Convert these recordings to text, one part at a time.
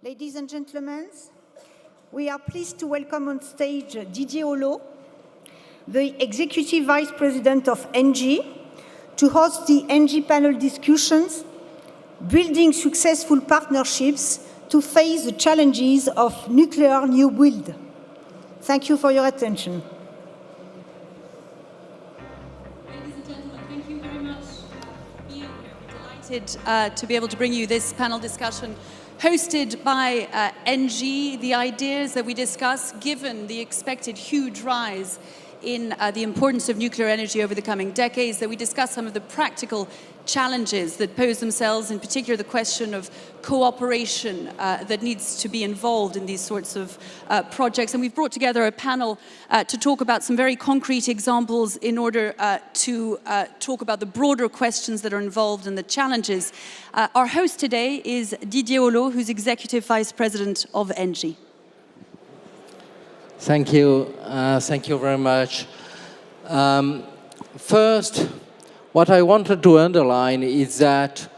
Ladies and gentlemen, we are pleased to welcome on stage Didier Holleaux, the Executive Vice President of ENGIE, to host the ENGIE panel discussions, Building Successful Partnerships to Face the Challenges of Nuclear New Build. Thank you for your attention. Ladies and gentlemen, thank you very much for being here. We're delighted to be able to bring you this panel discussion hosted by ENGIE. The ideas that we discuss, given the expected huge rise in the importance of nuclear energy over the coming decades, that we discuss some of the practical challenges that pose themselves, in particular the question of cooperation that needs to be involved in these sorts of projects. And we've brought together a panel to talk about some very concrete examples in order to talk about the broader questions that are involved and the challenges. Our host today is Didier Holleaux, who's Executive Vice President of ENGIE. Thank you very much. First, what I wanted to underline is that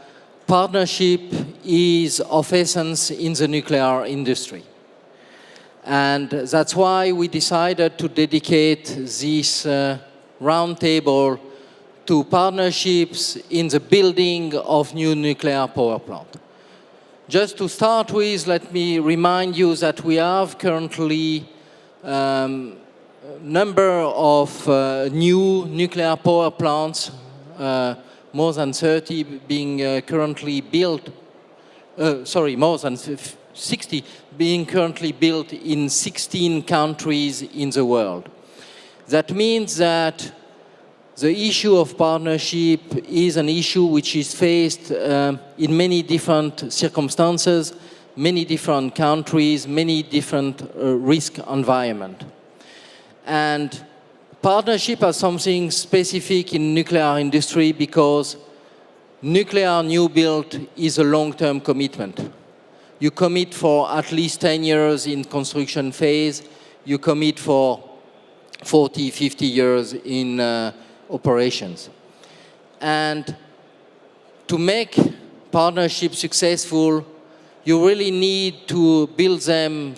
partnership is of essence in the nuclear industry. And that's why we decided to dedicate this roundtable to partnerships in the building of new nuclear power plants. Just to start with, let me remind you that we have currently number of new nuclear power plants, more than 30 being currently built, more than 60 being currently built in 16 countries in the world. That means that the issue of partnership is an issue which is faced in many different circumstances, many different countries, many different risk environment. And partnership is something specific in nuclear industry because nuclear new build is a long-term commitment. You commit for at least 10 years in construction phase, you commit for 40, 50 years in operations. And to make partnerships successful, you really need to build them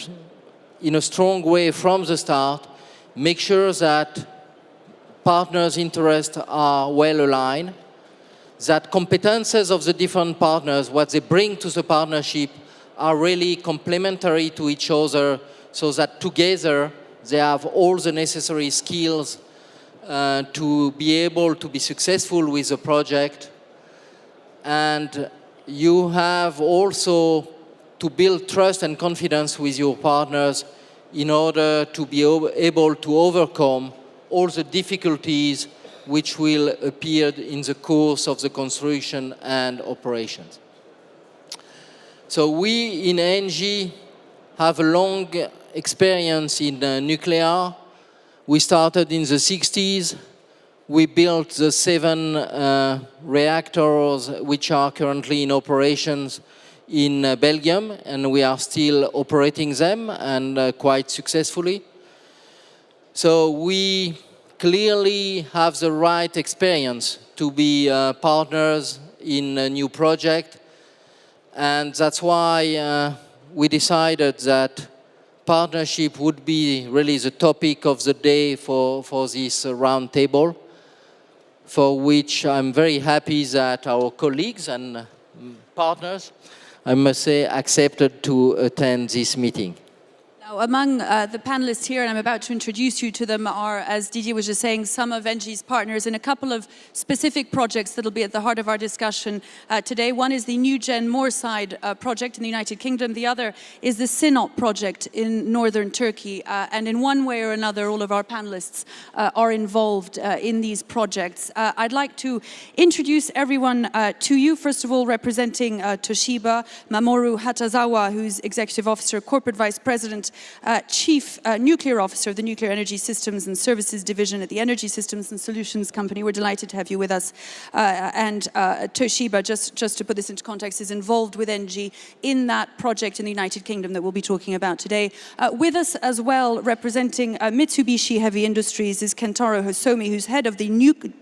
in a strong way from the start, make sure that partners' interests are well aligned, that competences of the different partners, what they bring to the partnership, are really complementary to each other, so that together they have all the necessary skills to be able to be successful with the project. And you have also to build trust and confidence with your partners in order to be able to overcome all the difficulties which will appear in the course of the construction and operations. So we in ENGIE have a long experience in nuclear. We started in the 60s. We built the 7 reactors which are currently in operations in Belgium, and we are still operating them, and quite successfully. So we clearly have the right experience to be partners in a new project, and that's why we decided that partnership would be really the topic of the day for this round table, for which I'm very happy that our colleagues and partners, I must say, accepted to attend this meeting. Now, among the panelists here, and I'm about to introduce you to them, are, as Didier was just saying, some of ENGIE's partners in a couple of specific projects that will be at the heart of our discussion today. One is the New Gen Moorside project in the United Kingdom. The other is the Sinop project in northern Turkey. And in one way or another, all of our panelists are involved in these projects. I'd like to introduce everyone to you. First of all, representing Toshiba, Mamoru Hatazawa, who's Executive Officer, Corporate Vice President Chief Nuclear Officer of the Nuclear Energy Systems and Services Division at the Energy Systems and Solutions Company. We're delighted to have you with us. And Toshiba, just to put this into context, is involved with ENGIE in that project in the United Kingdom that we'll be talking about today. With us as well, representing Mitsubishi Heavy Industries, is Kentaro Hosomi, who's head of the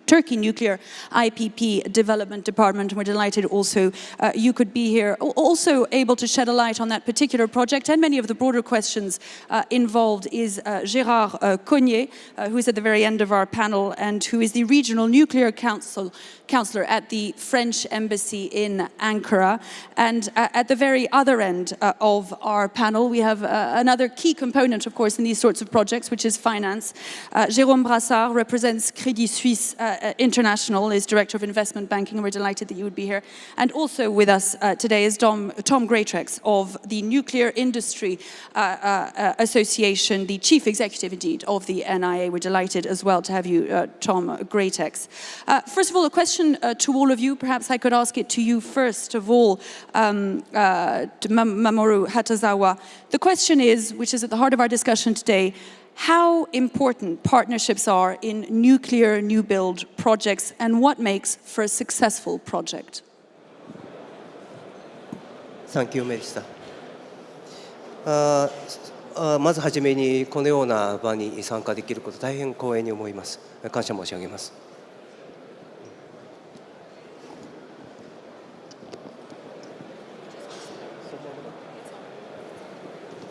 Turkey Nuclear IPP Development Department. And we're delighted also you could be here, also able to shed a light on that particular project and many of the broader questions involved is Gérard Cognier, who is at the very end of our panel and who is the Regional Nuclear Counselor at the French Embassy in Ankara. And at the very other end of our panel, we have another key component, of course, in these sorts of projects, which is finance. Jérôme Brassard represents Credit Suisse International, is Director of Investment Banking, and we're delighted that you would be here. And also with us today is Tom Greatrex of the Nuclear Industry Association, the Chief Executive, indeed, of the NIA. We're delighted as well to have you, Tom Greatrex. First of all, a question to all of you. Perhaps I could ask it to you first of all, to Mamoru Hatazawa. The question is, which is at the heart of our discussion today, how important partnerships are in nuclear new build projects and what makes for a successful project? Thank you, Melissa. まずはじめにこのような場に参加できること大変光栄に思います。感謝申し上げます。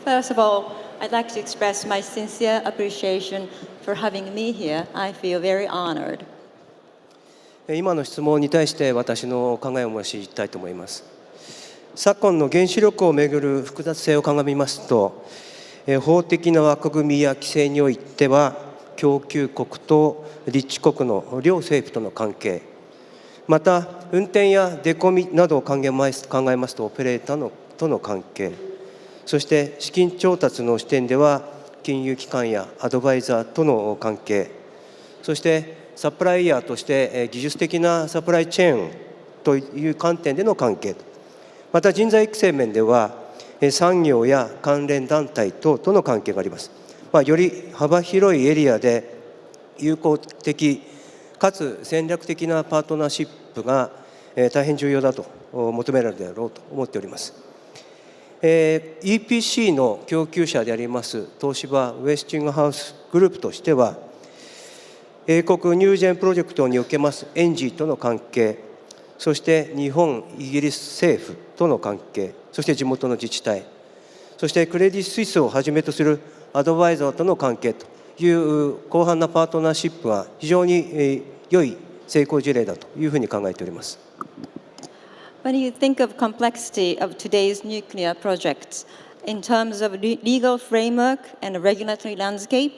First of all, I'd like to express my sincere appreciation for having me here. I feel very honored. 今の質問に対して私の考えを申し上げたいと思います。昨今の原子力をめぐる複雑性を鑑みますと、法的な枠組みや規制においては供給国と立地国の両政府との関係、また運転や出込みなどを考えますとオペレーターとの関係、そして資金調達の視点では金融機関やアドバイザーとの関係、そしてサプライヤーとして技術的なサプライチェーンという観点での関係、また人材育成面では産業や関連団体等との関係があります。より幅広いエリアで友好的かつ戦略的なパートナーシップが大変重要だと求められるであろうと思っております。EPC の供給者であります東芝ウェスティングハウスグループとしては、英国ニュージェンプロジェクトにおけますエンジーとの関係、そして日本、イギリス政府との関係、そして地元の自治体、そしてクレディ・スイスをはじめとするアドバイザーとの関係という広範なパートナーシップが非常に良い成功事例だというふうに考えております。When you think of complexity of today's nuclear projects, in terms of legal framework and regulatory landscape,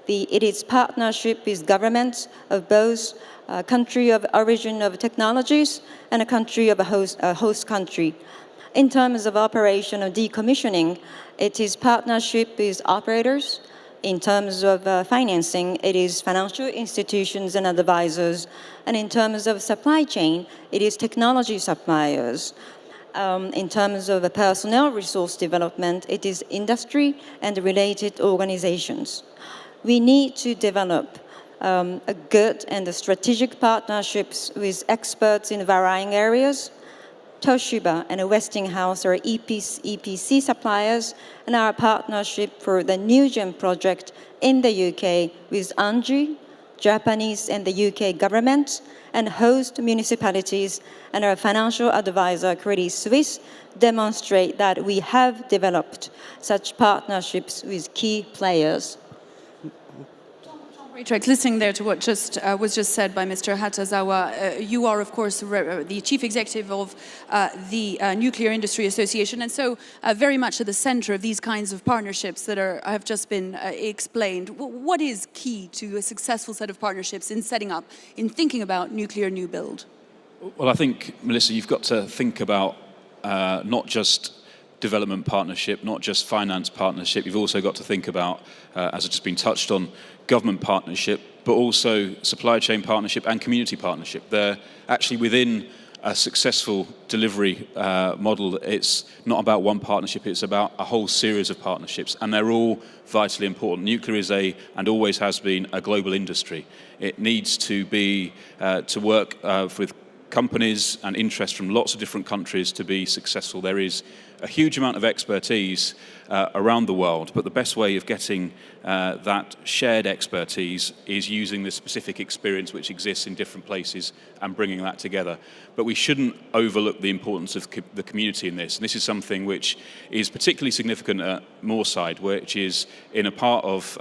it is partnership with governments of both a country of origin of technologies and a country of a host country. In terms of operation of decommissioning, it is partnership with operators. In terms of financing, it is financial institutions and advisors. And in terms of supply chain, it is technology suppliers. In terms of personnel resource development, it is industry and related organizations. We need to develop a good and strategic partnerships with experts in varying areas. Toshiba and Westinghouse are EPC suppliers, and our partnership for the NuGen project in the UK with ENGIE, Japanese and the UK government, and host municipalities, and our financial advisor, Credit Suisse, demonstrate that we have developed such partnerships with key players. Listening there to what was just said by Mr. Hatazawa, you are, of course, the Chief Executive of the Nuclear Industry Association, and so very much at the center of these kinds of partnerships that have just been explained. What is key to a successful set of partnerships in setting up, in thinking about nuclear new build? Well, I think, Melissa, you've got to think about not just development partnership, not just finance partnership. You've also got to think about, as it's just been touched on, government partnership, but also supply chain partnership and community partnership. They're actually within a successful delivery model, it's not about one partnership, it's about a whole series of partnerships, and they're all vitally important. Nuclear is and always has been, a global industry. It needs to be, to work with companies and interest from lots of different countries to be successful. There is a huge amount of expertise around the world, but the best way of getting that shared expertise is using the specific experience which exists in different places and bringing that together. But we shouldn't overlook the importance of the community in this. And this is something which is particularly significant at Moorside, which is in a part of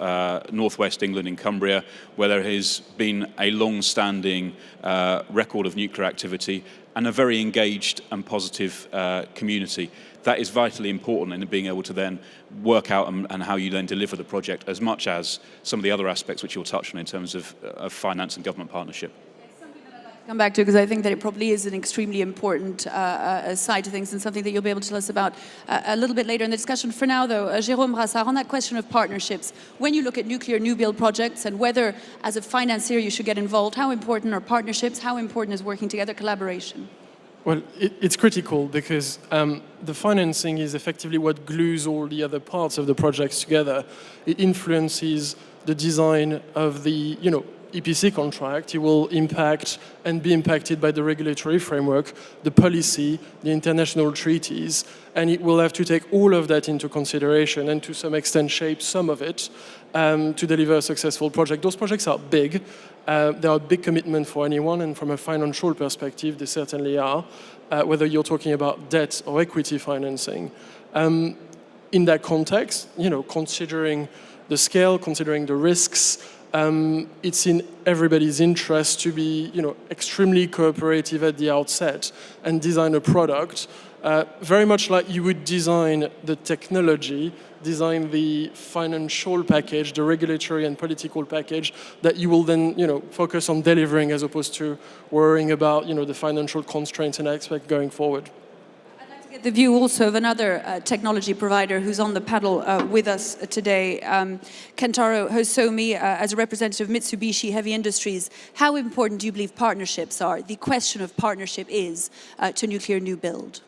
northwest England in Cumbria, where there has been a long-standing record of nuclear activity and a very engaged and positive community. That is vitally important in being able to then work out and how you then deliver the project, as much as some of the other aspects which you'll touch on in terms of finance and government partnership. Come back to, because I think that it probably is an extremely important side to things, and something that you'll be able to tell us about a little bit later in the discussion. For now, though, Jérôme Brassard, on that question of partnerships, when you look at nuclear new build projects and whether, as a financier, you should get involved, how important are partnerships? How important is working together, collaboration? Well, it's critical because the financing is effectively what glues all the other parts of the projects together. It influences the design of the, EPC contract. It will impact and be impacted by the regulatory framework, the policy, the international treaties, and it will have to take all of that into consideration and to some extent shape some of it to deliver a successful project. Those projects are big. They are a big commitment for anyone, and from a financial perspective, they certainly are, whether you're talking about debt or equity financing. In that context, considering the scale, considering the risks, it's in everybody's interest to be, extremely cooperative at the outset and design a product very much like you would design the technology, design the financial package, the regulatory and political package that you will then, focus on delivering as opposed to worrying about, the financial constraints and aspect going forward. Get the view also of another technology provider who's on the panel with us today, Kentaro Hosomi, as a representative of Mitsubishi Heavy Industries. How important do you believe partnerships are? The question of partnership is to nuclear new build.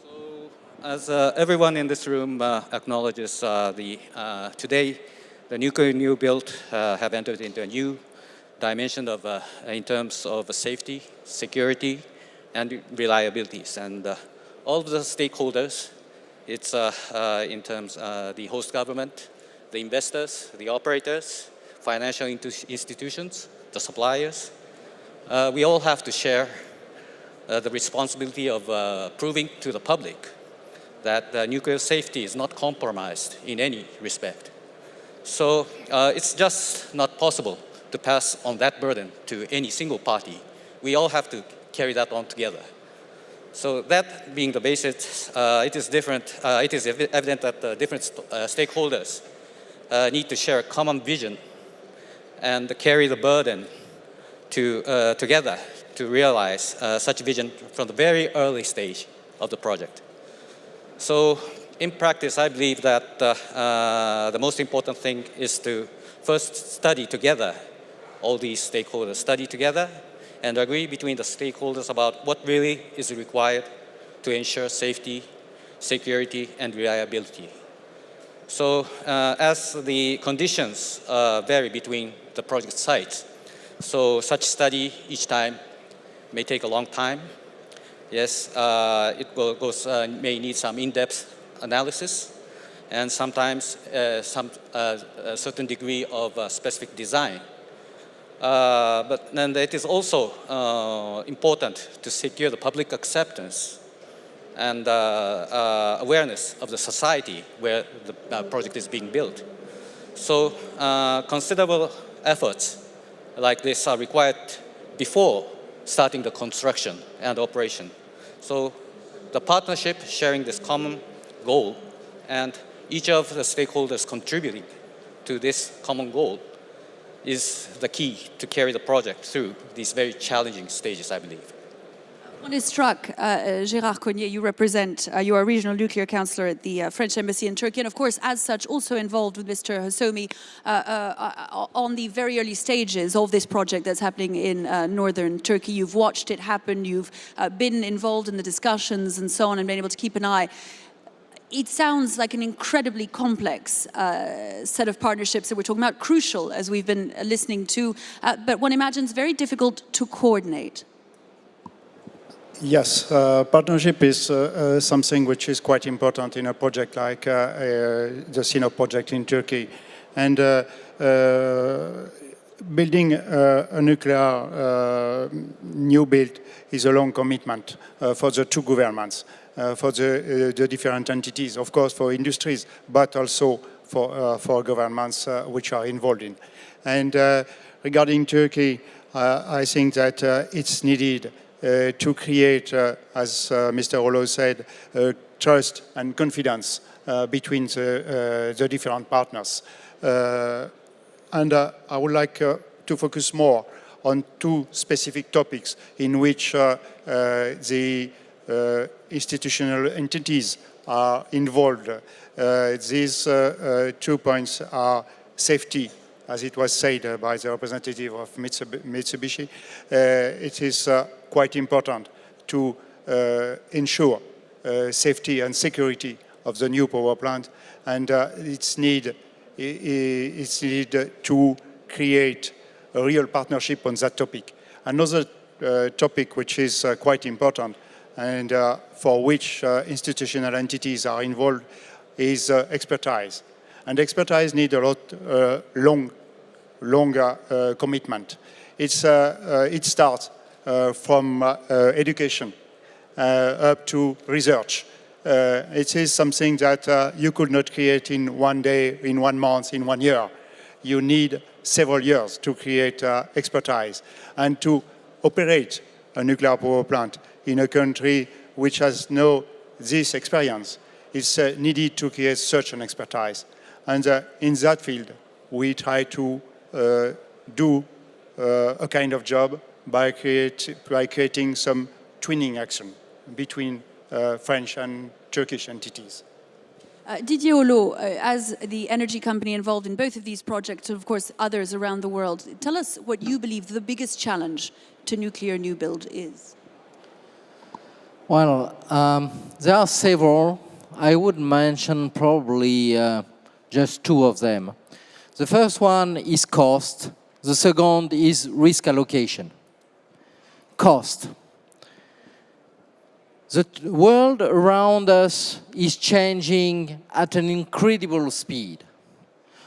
So, as everyone in this room acknowledges, today the nuclear new build have entered into a new dimension of in terms of safety, security, and reliabilities, and all of the stakeholders, it's in terms of the host government, the investors, the operators, financial institutions, the suppliers. We all have to share the responsibility of proving to the public that nuclear safety is not compromised in any respect. So it's just not possible to pass on that burden to any single party. We all have to carry that on together. So that being the basis, it is evident that different stakeholders need to share a common vision and carry the burden together to realize such vision from the very early stage of the project. So in practice, I believe that the most important thing is to first study together, all these stakeholders study together and agree between the stakeholders about what really is required to ensure safety, security, and reliability. So as the conditions vary between the project sites, so such study each time may take a long time. Yes, it may need some in-depth analysis and sometimes a certain degree of specific design. But then it is also important to secure the public acceptance and awareness of the society where the project is being built. So considerable efforts like this are required before starting the construction and operation. So the partnership sharing this common goal and each of the stakeholders contributing to this common goal is the key to carry the project through these very challenging stages, I believe. One is struck, Gérard Cognier, you represent, you are a regional nuclear councillor at the French Embassy in Turkey, and of course, as such, also involved with Mr. Hassoumi on the very early stages of this project that's happening in northern Turkey. You've watched it happen, you've been involved in the discussions and so on, and been able to keep an eye. It sounds like an incredibly complex set of partnerships that we're talking about, crucial, as we've been listening to, but one imagines very difficult to coordinate. Yes, partnership is something which is quite important in a project like the CNOP project in Turkey. And building a nuclear new build is a long commitment for the two governments, for the different entities, of course for industries, but also for governments which are involved in. And regarding Turkey, I think that it's needed to create, as Mr. Rollo said, trust and confidence between the different partners. And I would like to focus more on two specific topics in which the institutional entities are involved. These 2 points are safety, as it was said by the representative of Mitsubishi. It is quite important to ensure safety and security of the new power plant, and it's needed to create a real partnership on that topic. Another topic which is quite important and for which institutional entities are involved is expertise. And expertise needs a lot longer commitment. It starts from education up to research. It is something that you could not create in one day, in 1 month, in 1 year. You need several years to create expertise and to operate a nuclear power plant in a country which has no this experience. It's needed to create such an expertise. And in that field, we try to do a kind of job by creating some twinning action between French and Turkish entities. Didier Holleaux, as the energy company involved in both of these projects, and of course others around the world, tell us what you believe the biggest challenge to nuclear new build is. Well, there are several. I would mention probably just two of them. The first one is cost. The second is risk allocation. Cost. The world around us is changing at an incredible speed.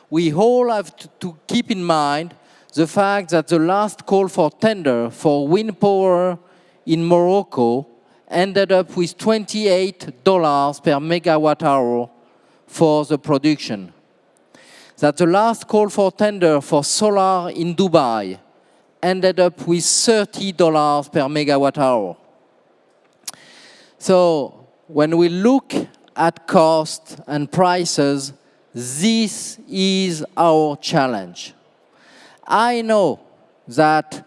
We all have to keep in mind the fact that the last call for tender for wind power in Morocco ended up with $28 per megawatt hour for the production. That the last call for tender for solar in Dubai ended up with $30 per megawatt hour. So when we look at cost and prices, this is our challenge. I know that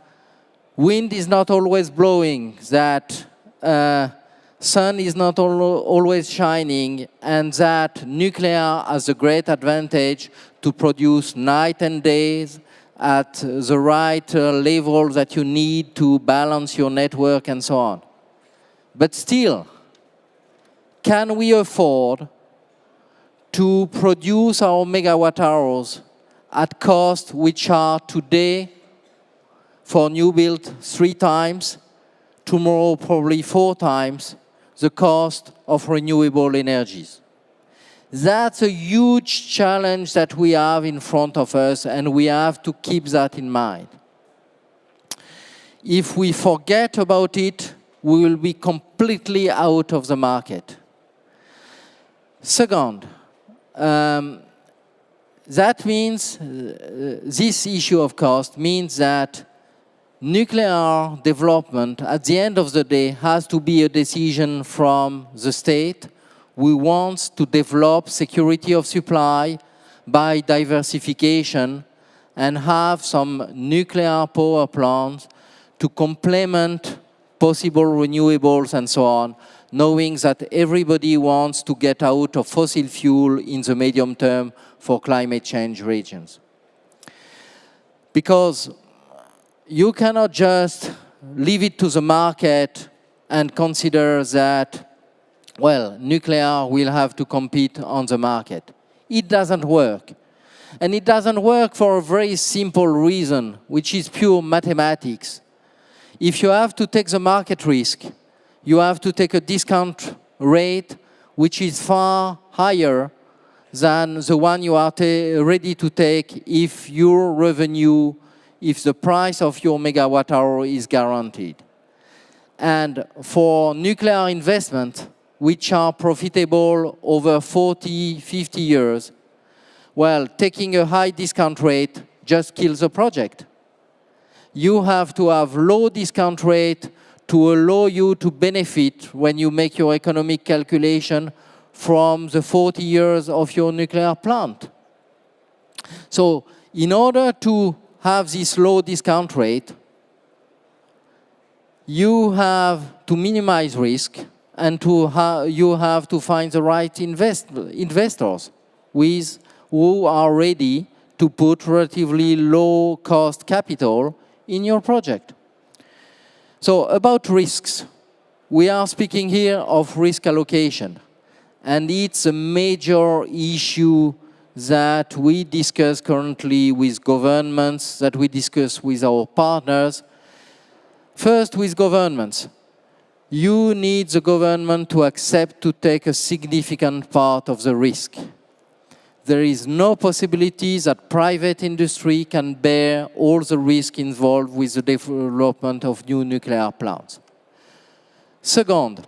wind is not always blowing, that sun is not always shining, and that nuclear has a great advantage to produce night and days at the right level that you need to balance your network and so on. But still, can we afford to produce our megawatt hours at costs which are today for new build 3 times, tomorrow probably 4 times the cost of renewable energies? That's a huge challenge that we have in front of us, and we have to keep that in mind. If we forget about it, we will be completely out of the market. Second, that means, this issue of cost means that nuclear development, at the end of the day, has to be a decision from the state who wants to develop security of supply by diversification and have some nuclear power plants to complement possible renewables and so on, knowing that everybody wants to get out of fossil fuel in the medium term for climate change regions. Because you cannot just leave it to the market and consider that, well, nuclear will have to compete on the market. It doesn't work. And it doesn't work for a very simple reason, which is pure mathematics. If you have to take the market risk, you have to take a discount rate which is far higher than the one you are ready to take if your revenue, if the price of your megawatt hour is guaranteed. And for nuclear investment, which are profitable over 40, 50 years, well, taking a high discount rate just kills the project. You have to have low discount rate to allow you to benefit when you make your economic calculation from the 40 years of your nuclear plant. So in order to have this low discount rate, you have to minimize risk and you have to find the right investors who are ready to put relatively low cost capital in your project. So about risks, we are speaking here of risk allocation, and it's a major issue that we discuss currently with governments, that we discuss with our partners. First, with governments. You need the government to accept to take a significant part of the risk. There is no possibility that private industry can bear all the risk involved with the development of new nuclear plants. Second,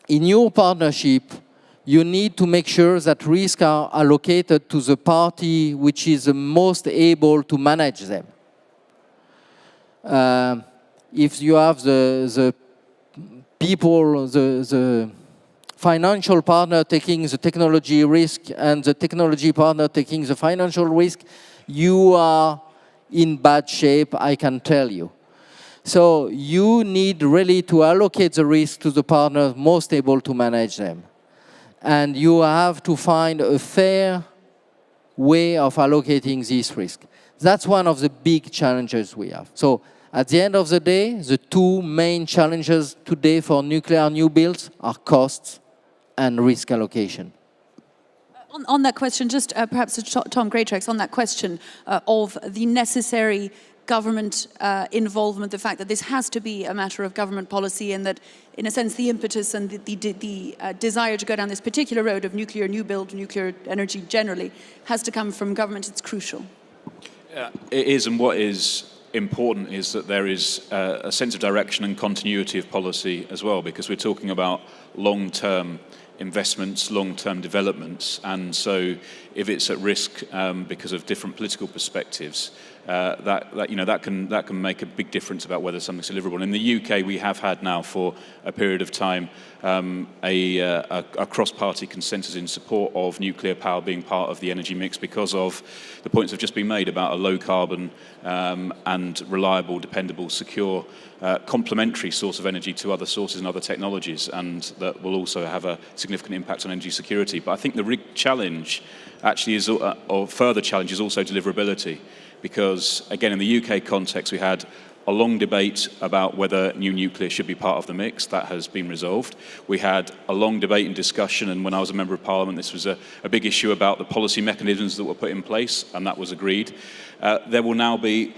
in your partnership, you need to make sure that risks are allocated to the party which is the most able to manage them. If you have the people, the financial partner taking the technology risk and the technology partner taking the financial risk, you are in bad shape, I can tell you. So you need really to allocate the risk to the partners most able to manage them. And you have to find a fair way of allocating this risk. That's one of the big challenges we have. So at the end of the day, the two main challenges today for nuclear new builds are costs and risk allocation. On that question, just perhaps to Tom Greatrex, on that question of the necessary government involvement, the fact that this has to be a matter of government policy and that, in a sense, the impetus and the desire to go down this particular road of nuclear new build, nuclear energy generally, has to come from government. It's crucial. It is, and what is important is that there is a sense of direction and continuity of policy as well, because we're talking about long-term investments, long-term developments, and so if it's at risk because of different political perspectives, that can make a big difference about whether something's deliverable. In the UK, we have had now for a period of time a cross-party consensus in support of nuclear power being part of the energy mix because of the points have just been made about a low-carbon and reliable, dependable, secure, complementary source of energy to other sources and other technologies, and that will also have a significant impact on energy security. But I think the challenge actually is, or further challenge, is also deliverability. Because, again, in the UK context, we had a long debate about whether new nuclear should be part of the mix. That has been resolved. We had a long debate and discussion, and when I was a Member of Parliament, this was a big issue about the policy mechanisms that were put in place, and that was agreed. There will now be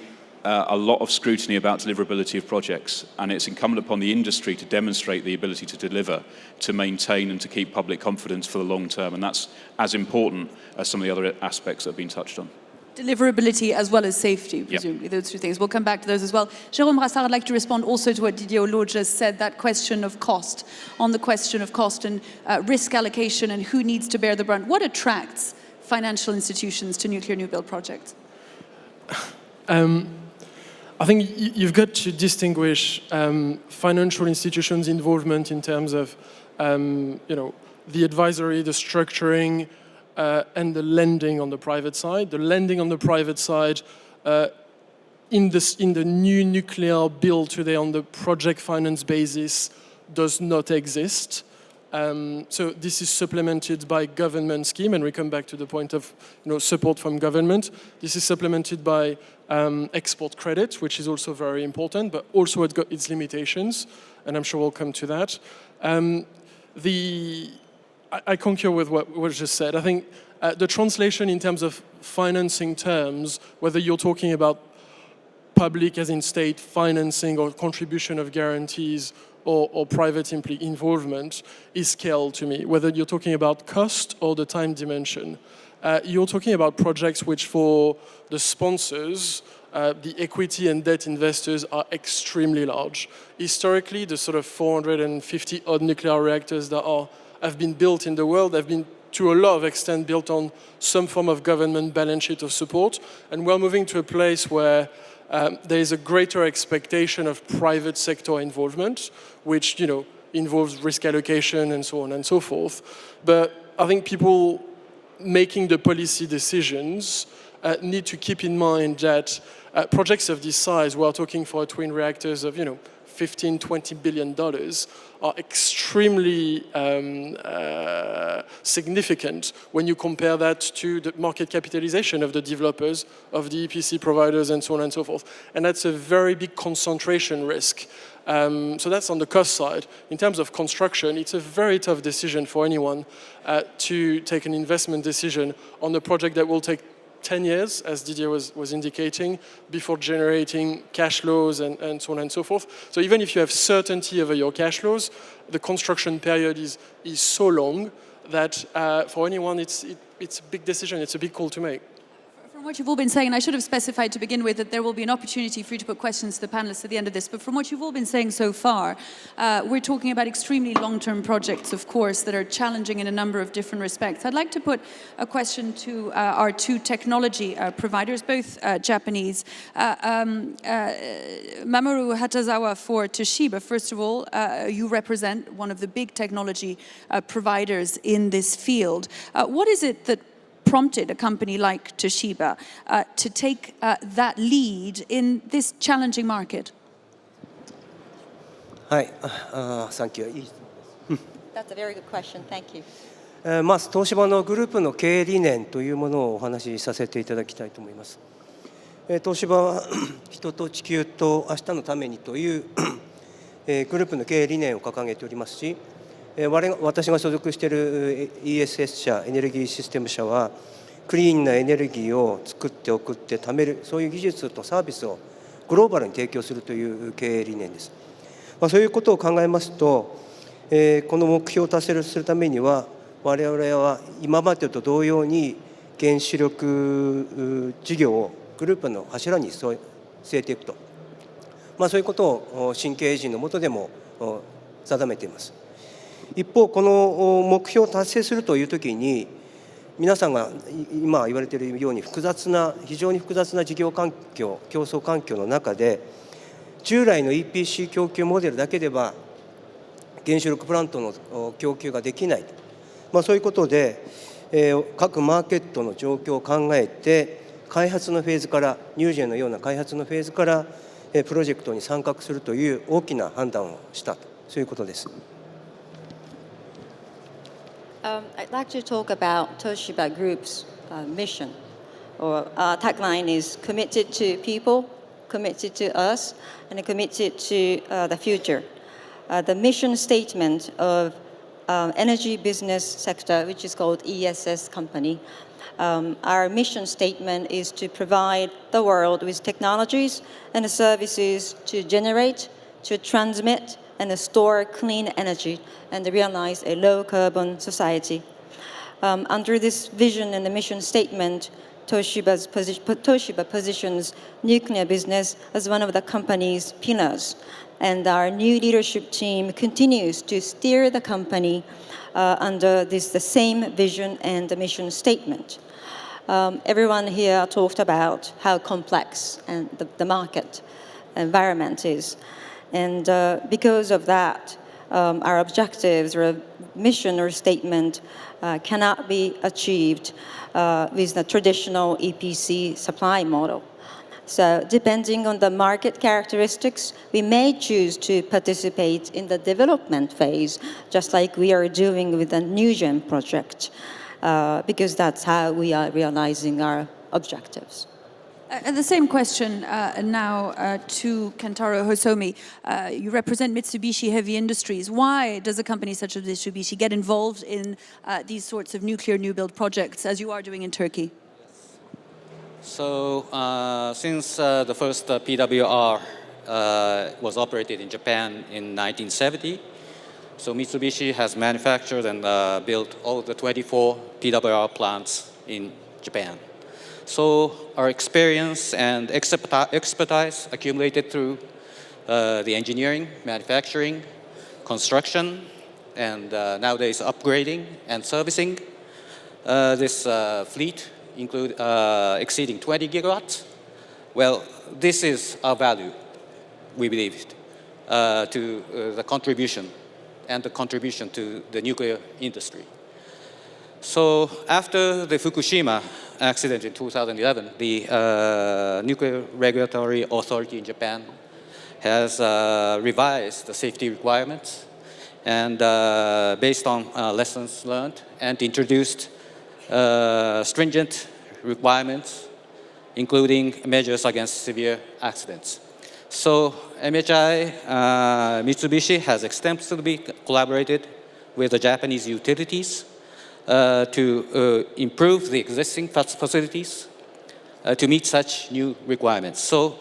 a lot of scrutiny about deliverability of projects, and it's incumbent upon the industry to demonstrate the ability to deliver, to maintain and to keep public confidence for the long term, and that's as important as some of the other aspects that have been touched on. Deliverability as well as safety, presumably, those two things. We'll come back to those as well. Jérôme Brassard, I'd like to respond also to what Didier Hollot just said, that question of cost, on the question of cost and risk allocation and who needs to bear the brunt. What attracts financial institutions to nuclear new build projects? I think you've got to distinguish financial institutions' involvement in terms of, the advisory, the structuring, and the lending on the private side. The lending on the private side in the new nuclear bill today on the project finance basis does not exist. So this is supplemented by government scheme, and we come back to the point of support from government. This is supplemented by export credit, which is also very important, but also it got its limitations, and I'm sure we'll come to that. I concur with what was just said. I think the translation in terms of financing terms, whether you're talking about public as in state financing or contribution of guarantees or private involvement, is scale to me, whether you're talking about cost or the time dimension. You're talking about projects which for the sponsors, the equity and debt investors are extremely large. Historically, the sort of 450 odd nuclear reactors that have been built in the world have been to a lot of extent built on some form of government balance sheet of support, and we're moving to a place where there is a greater expectation of private sector involvement, which involves risk allocation and so on and so forth. But I think people making the policy decisions need to keep in mind that projects of this size, we're talking for twin reactors of $15, $20 billion, are extremely significant when you compare that to the market capitalization of the developers, of the EPC providers, and so on and so forth. And that's a very big concentration risk. So that's on the cost side. In terms of construction, it's a very tough decision for anyone to take an investment decision on a project that will take 10 years, as Didier was indicating, before generating cash flows and so on and so forth. So even if you have certainty over your cash flows, the construction period is so long that for anyone it's a big decision, it's a big call to make. From what you've all been saying, and I should have specified to begin with that there will be an opportunity for you to put questions to the panelists at the end of this, but from what you've all been saying so far, we're talking about extremely long-term projects, of course, that are challenging in a number of different respects. I'd like to put a question to our two technology providers, both Japanese. Mamoru Hatazawa for Toshiba, first of all, you represent one of the big technology providers in this field. What is it that prompted a company like Toshiba to take that lead in this challenging market? Thank you. That's a very good question. Thank you. まず東芝のグループの経営理念というものをお話しさせていただきたいと思います。東芝は人と地球と明日のためにというグループの経営理念を掲げておりますし、私が所属している ESS 社エネルギーシステム社はクリーンなエネルギーを作って送って貯める、そういう技術とサービスをグローバルに提供するという経営理念です。そういうことを考えますと、この目標を達成するためには我々は今までと同様に原子力事業をグループの柱に据えていくと、そういうことを新経営陣の下でも定めています。一方、この目標を達成するというときに、皆さんが今言われているように非常に複雑な事業環境、競争環境の中で、従来の EPC 供給モデルだけでは原子力プラントの供給ができない、そういうことで、各マーケットの状況を考えて、開発のフェーズから、ニュージェンのような開発のフェーズから、プロジェクトに参画するという大きな判断をしたと、そういうことです。I'd like to talk about Toshiba Group's mission. Our tagline is committed to people, committed to us, and committed to the future. The mission statement of energy business sector, which is called ESS company, our mission statement is to provide the world with technologies and services to generate, to transmit, and store clean energy and realize a low-carbon society. Under this vision and the mission statement, Toshiba positions nuclear business as one of the company's pillars, and our new leadership team continues to steer the company under the same vision and the mission statement. Everyone here talked about how complex and the market environment is. And because of that, our objectives or mission or statement cannot be achieved with the traditional EPC supply model. So depending on the market characteristics, we may choose to participate in the development phase, just like we are doing with the NewGen project, because that's how we are realizing our objectives. And the same question now to Kentaro Hosomi. You represent Mitsubishi Heavy Industries. Why does a company such as Mitsubishi get involved in these sorts of nuclear new build projects, as you are doing in Turkey? So since the first PWR was operated in Japan in 1970, so Mitsubishi has manufactured and built all the 24 PWR plants in Japan. So our experience and expertise accumulated through the engineering, manufacturing, construction, and nowadays upgrading and servicing this fleet exceeding 20 gigawatts. Well, this is our value, we believe, to the contribution and the contribution to the nuclear industry. So after the Fukushima accident in 2011, the Nuclear Regulatory Authority in Japan has revised the safety requirements and based on lessons learned and introduced stringent requirements, including measures against severe accidents. So MHI Mitsubishi has extensively collaborated with the Japanese utilities to improve the existing facilities to meet such new requirements. So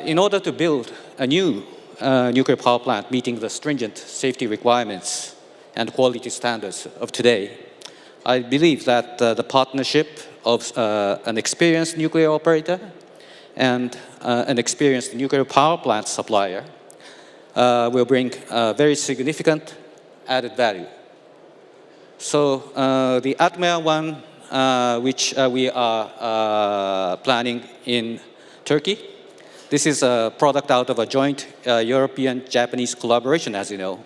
in order to build a new nuclear power plant meeting the stringent safety requirements and quality standards of today, I believe that the partnership of an experienced nuclear operator and an experienced nuclear power plant supplier will bring very significant added value. So the Atmea one, which we are planning in Turkey, this is a product out of a joint European-Japanese collaboration, as you know.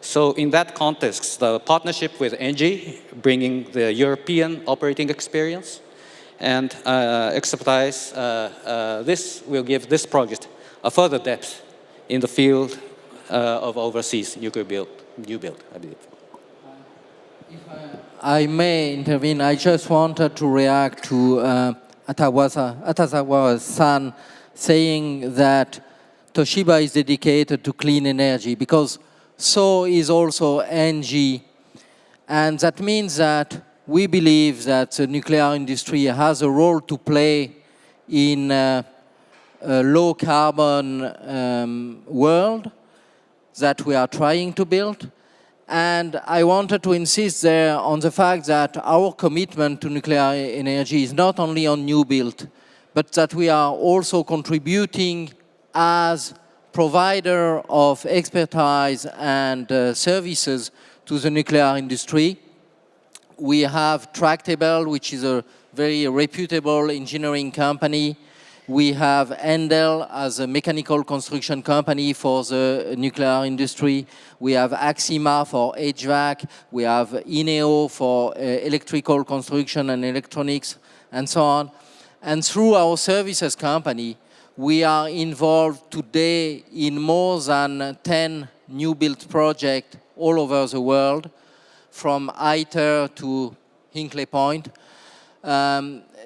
So in that context, the partnership with ENGIE, bringing the European operating experience and expertise, this will give this project a further depth in the field of overseas nuclear new build, I believe. If I may intervene, I just wanted to react to Atazawa-san saying that Toshiba is dedicated to clean energy, because so is also ENGIE. And that means that we believe that the nuclear industry has a role to play in a low-carbon world that we are trying to build. And I wanted to insist there on the fact that our commitment to nuclear energy is not only on new build, but that we are also contributing as provider of expertise and services to the nuclear industry. We have Tractable, which is a very reputable engineering company. We have Endel as a mechanical construction company for the nuclear industry. We have Axima for HVAC. We have INEO for electrical construction and electronics, and so on. And through our services company, we are involved today in more than 10 new build projects all over the world, from ITER to Hinkley Point.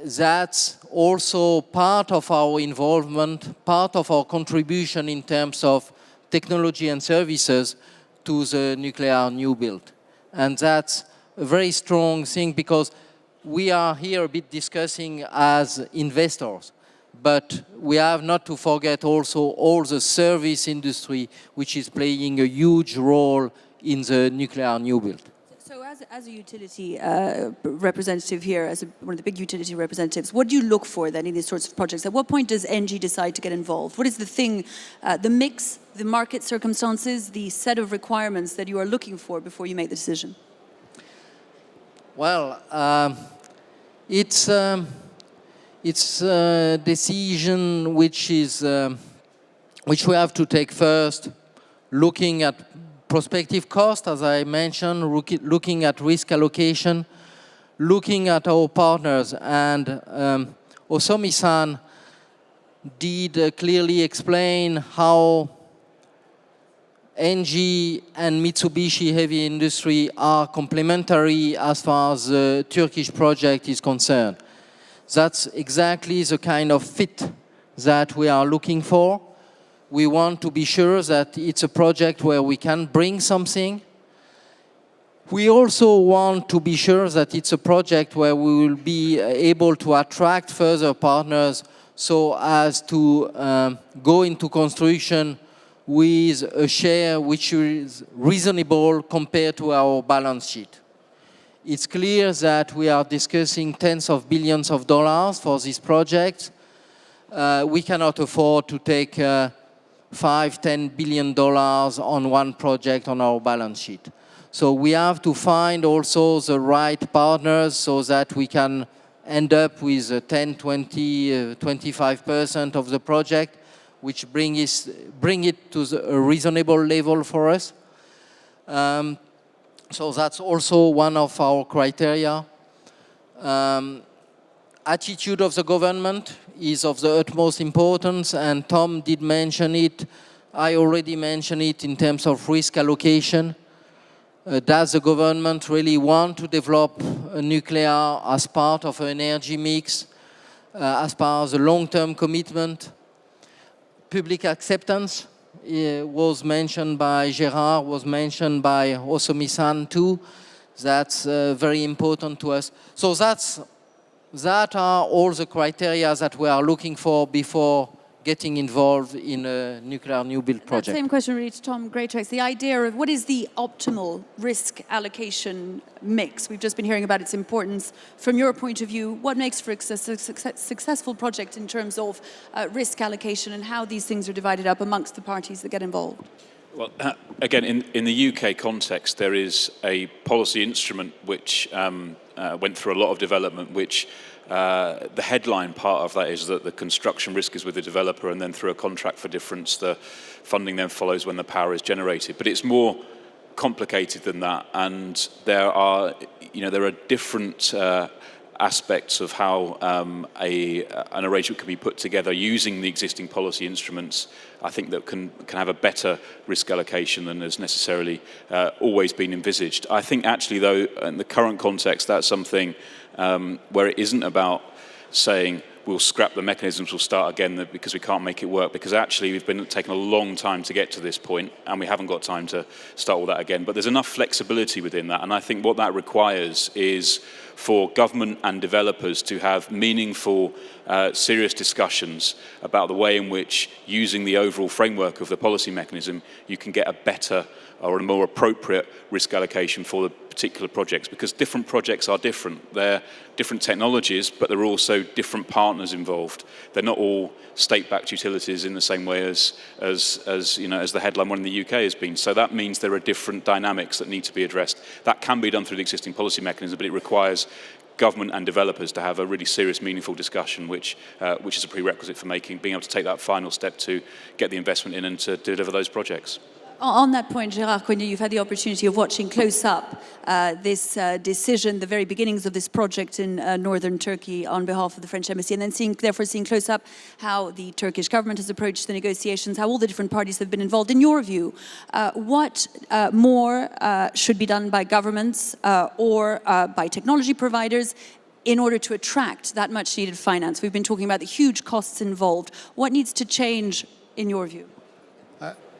That's also part of our involvement, part of our contribution in terms of technology and services to the nuclear new build. And that's a very strong thing, because we are here a bit discussing as investors, but we have not to forget also all the service industry, which is playing a huge role in the nuclear new build. So as a utility representative here, as one of the big utility representatives, what do you look for then in these sorts of projects? At what point does ENGIE decide to get involved? What is the thing, the mix, the market circumstances, the set of requirements that you are looking for before you make the decision? Well, it's a decision which we have to take first, looking at prospective cost, as I mentioned, looking at risk allocation, looking at our partners. And Osomi-san did clearly explain how ENGIE and Mitsubishi Heavy Industry are complementary as far as the Turkish project is concerned. That's exactly the kind of fit that we are looking for. We want to be sure that it's a project where we can bring something. We also want to be sure that it's a project where we will be able to attract further partners so as to go into construction with a share which is reasonable compared to our balance sheet. It's clear that we are discussing tens of billions of dollars for this project. We cannot afford to take $5–10 billion on one project on our balance sheet. So we have to find also the right partners so that we can end up with 10, 20, 25% of the project, which bring it to a reasonable level for us. So that's also one of our criteria. Attitude of the government is of the utmost importance, and Tom did mention it. I already mentioned it in terms of risk allocation. Does the government really want to develop nuclear as part of an energy mix, as part of the long-term commitment? Public acceptance was mentioned by Gérard, was mentioned by Osomi-san too. That's very important to us. So that are all the criteria that we are looking for before getting involved in a nuclear new build project. That same question really to Tom Greatrex. The idea of what is the optimal risk allocation mix? We've just been hearing about its importance. From your point of view, what makes for a successful project in terms of risk allocation and how these things are divided up amongst the parties that get involved? Well, again, in the UK context, there is a policy instrument which went through a lot of development, which the headline part of that is that the construction risk is with the developer, and then through a contract for difference, the funding then follows when the power is generated. But it's more complicated than that, and there are different aspects of how an arrangement can be put together using the existing policy instruments. I think that can have a better risk allocation than has necessarily always been envisaged. I think actually, though, in the current context, that's something where it isn't about saying we'll scrap the mechanisms, we'll start again because we can't make it work, because actually we've been taking a long time to get to this point and we haven't got time to start all that again. But there's enough flexibility within that, and I think what that requires is for government and developers to have meaningful, serious discussions about the way in which, using the overall framework of the policy mechanism, you can get a better or a more appropriate risk allocation for the particular projects, because different projects are different. They're different technologies, but there are also different partners involved. They're not all state-backed utilities in the same way as the headline one in the UK has been. So that means there are different dynamics that need to be addressed. That can be done through the existing policy mechanism, but it requires government and developers to have a really serious, meaningful discussion, which is a prerequisite for being able to take that final step to get the investment in and to deliver those projects. On that point, Gérard Coignet, you've had the opportunity of watching close up this decision, the very beginnings of this project in northern Turkey on behalf of the French embassy, and then seeing close up how the Turkish government has approached the negotiations, how all the different parties have been involved. In your view, what more should be done by governments or by technology providers in order to attract that much needed finance? We've been talking about the huge costs involved. What needs to change in your view?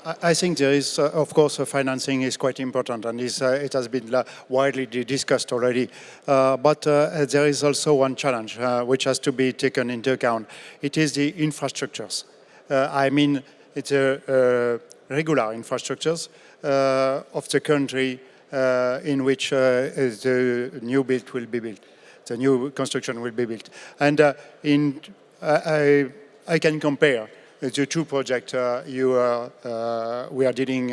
I think there is, of course, financing is quite important, and it has been widely discussed already. But there is also one challenge which has to be taken into account. It is the infrastructures. I mean, it's regular infrastructures of the country in which the new build will be built, the new construction will be built. And I can compare the two projects we are dealing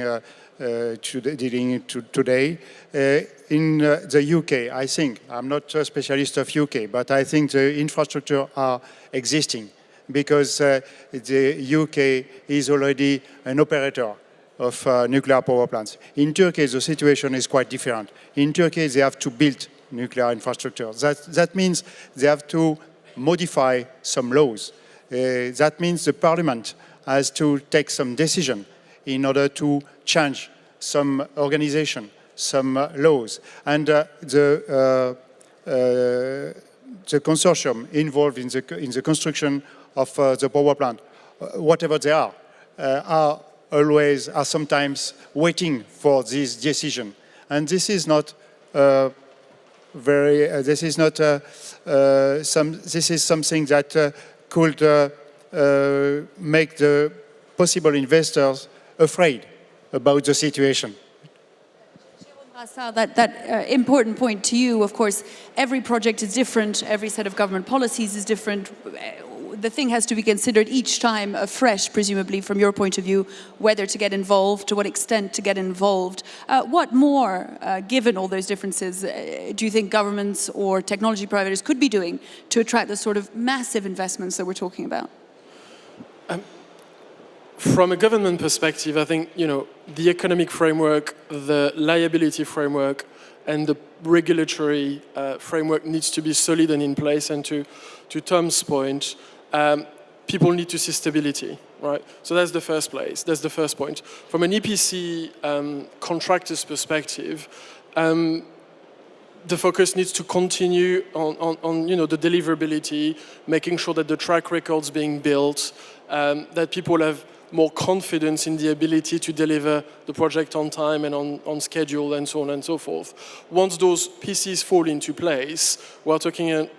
today. In the UK, I think, I'm not a specialist of UK, but I think the infrastructure are existing because the UK is already an operator of nuclear power plants. In Turkey, the situation is quite different. In Turkey, they have to build nuclear infrastructure. That means they have to modify some laws. That means the Parliament has to take some decision in order to change some organization, some laws. And the consortium involved in the construction of the power plant, whatever they are sometimes waiting for this decision. And this is not this is something that could make the possible investors afraid about the situation. That important point to you, of course, every project is different, every set of government policies is different. The thing has to be considered each time afresh, presumably, from your point of view, whether to get involved, to what extent to get involved. What more, given all those differences, do you think governments or technology providers could be doing to attract the sort of massive investments that we're talking about? From a government perspective, I think, the economic framework, the liability framework, and the regulatory framework needs to be solid and in place. And to Tom's point, people need to see stability, right? So that's the first place. That's the first point. From an EPC contractor's perspective, the focus needs to continue on the deliverability, making sure that the track record's being built, that people have more confidence in the ability to deliver the project on time and on schedule and so on and so forth. Once those pieces fall into place, we're talking,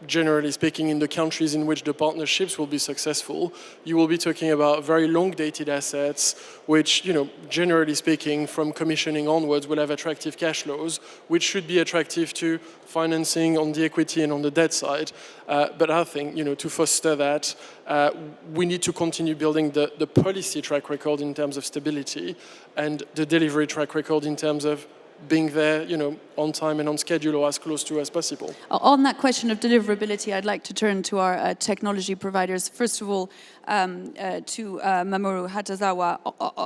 generally speaking, in the countries in which the partnerships will be successful, you will be talking about very long-dated assets, which, generally speaking, from commissioning onwards, will have attractive cash flows, which should be attractive to financing on the equity and on the debt side. But I think, to foster that, we need to continue building the policy track record in terms of stability and the delivery track record in terms of being there, on time and on schedule or as close to as possible. On that question of deliverability, I'd like to turn to our technology providers. First of all, to Mamoru Hatazawa.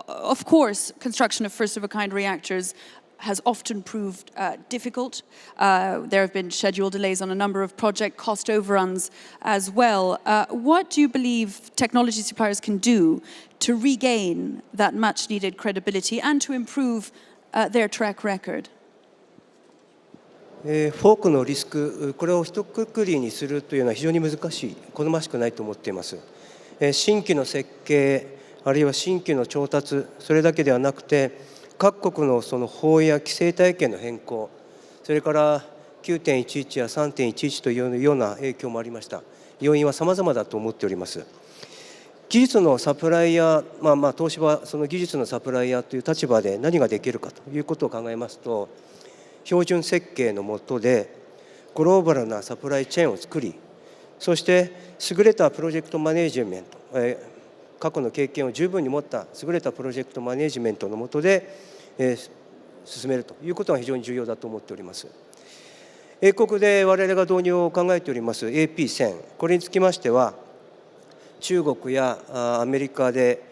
Of course, construction of first-of-a-kind reactors has often proved difficult. There have been schedule delays on a number of project cost overruns as well. What do you believe technology suppliers can do to regain that much-needed credibility and to improve their track record? フォークのリスク、これを一括りにするというのは非常に難しい、好ましくないと思っています。新規の設計、あるいは新規の調達、それだけではなくて、各国のその法や規制体系の変更、それから9.11や3.11というような影響もありました。要因は様々だと思っております。技術のサプライヤー、東芝はその技術のサプライヤーという立場で何ができるかということを考えますと、標準設計の下でグローバルなサプライチェーンを作り、そして優れたプロジェクトマネジメント、過去の経験を十分に持った優れたプロジェクトマネジメントの下で、進めるということが非常に重要だと思っております。英国で我々が導入を考えております AP1000、これにつきましては、中国やアメリカで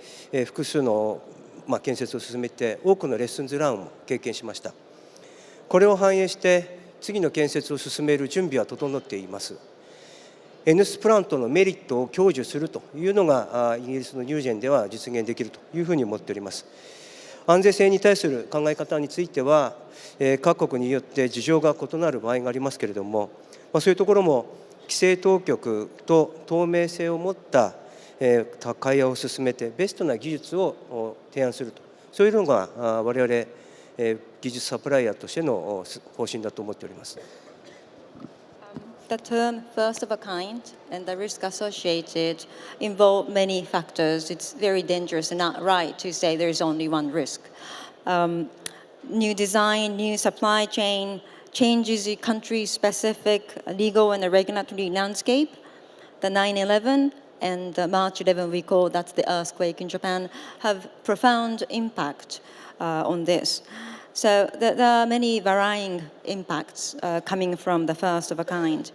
複数の建設を進めて多くのレッスンズランを経験しました。これを反映して次の建設を進める準備は整っています。NS プラントのメリットを享受するというのがイギリスのニュージェンでは実現できるというふうに思っております。安全性に対する考え方については各国によって事情が異なる場合がありますけれども、そういうところも規制当局と透明性を持った会話を進めてベストな技術を提案すると、そういうのが我々技術サプライヤーとしての方針だと思っております。The term first of a kind and the risk associated involve many factors. It's very dangerous and not right to say there is only one risk. New design, new supply chain, changes in country-specific legal and regulatory landscape. The 9/11 and the March 11 recall, that's the earthquake in Japan, have profound impact on this. So there are many varying impacts coming from the first of a kind.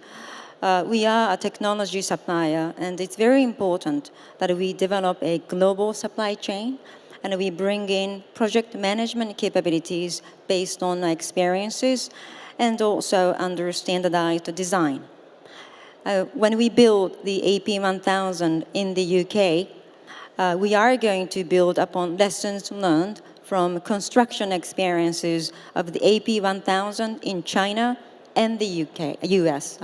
We are a technology supplier, and it's very important that we develop a global supply chain and we bring in project management capabilities based on our experiences and also under standardized design. when we build the AP1000 in the UK, we are going to build upon lessons learned from construction experiences of the AP1000 in China and the US.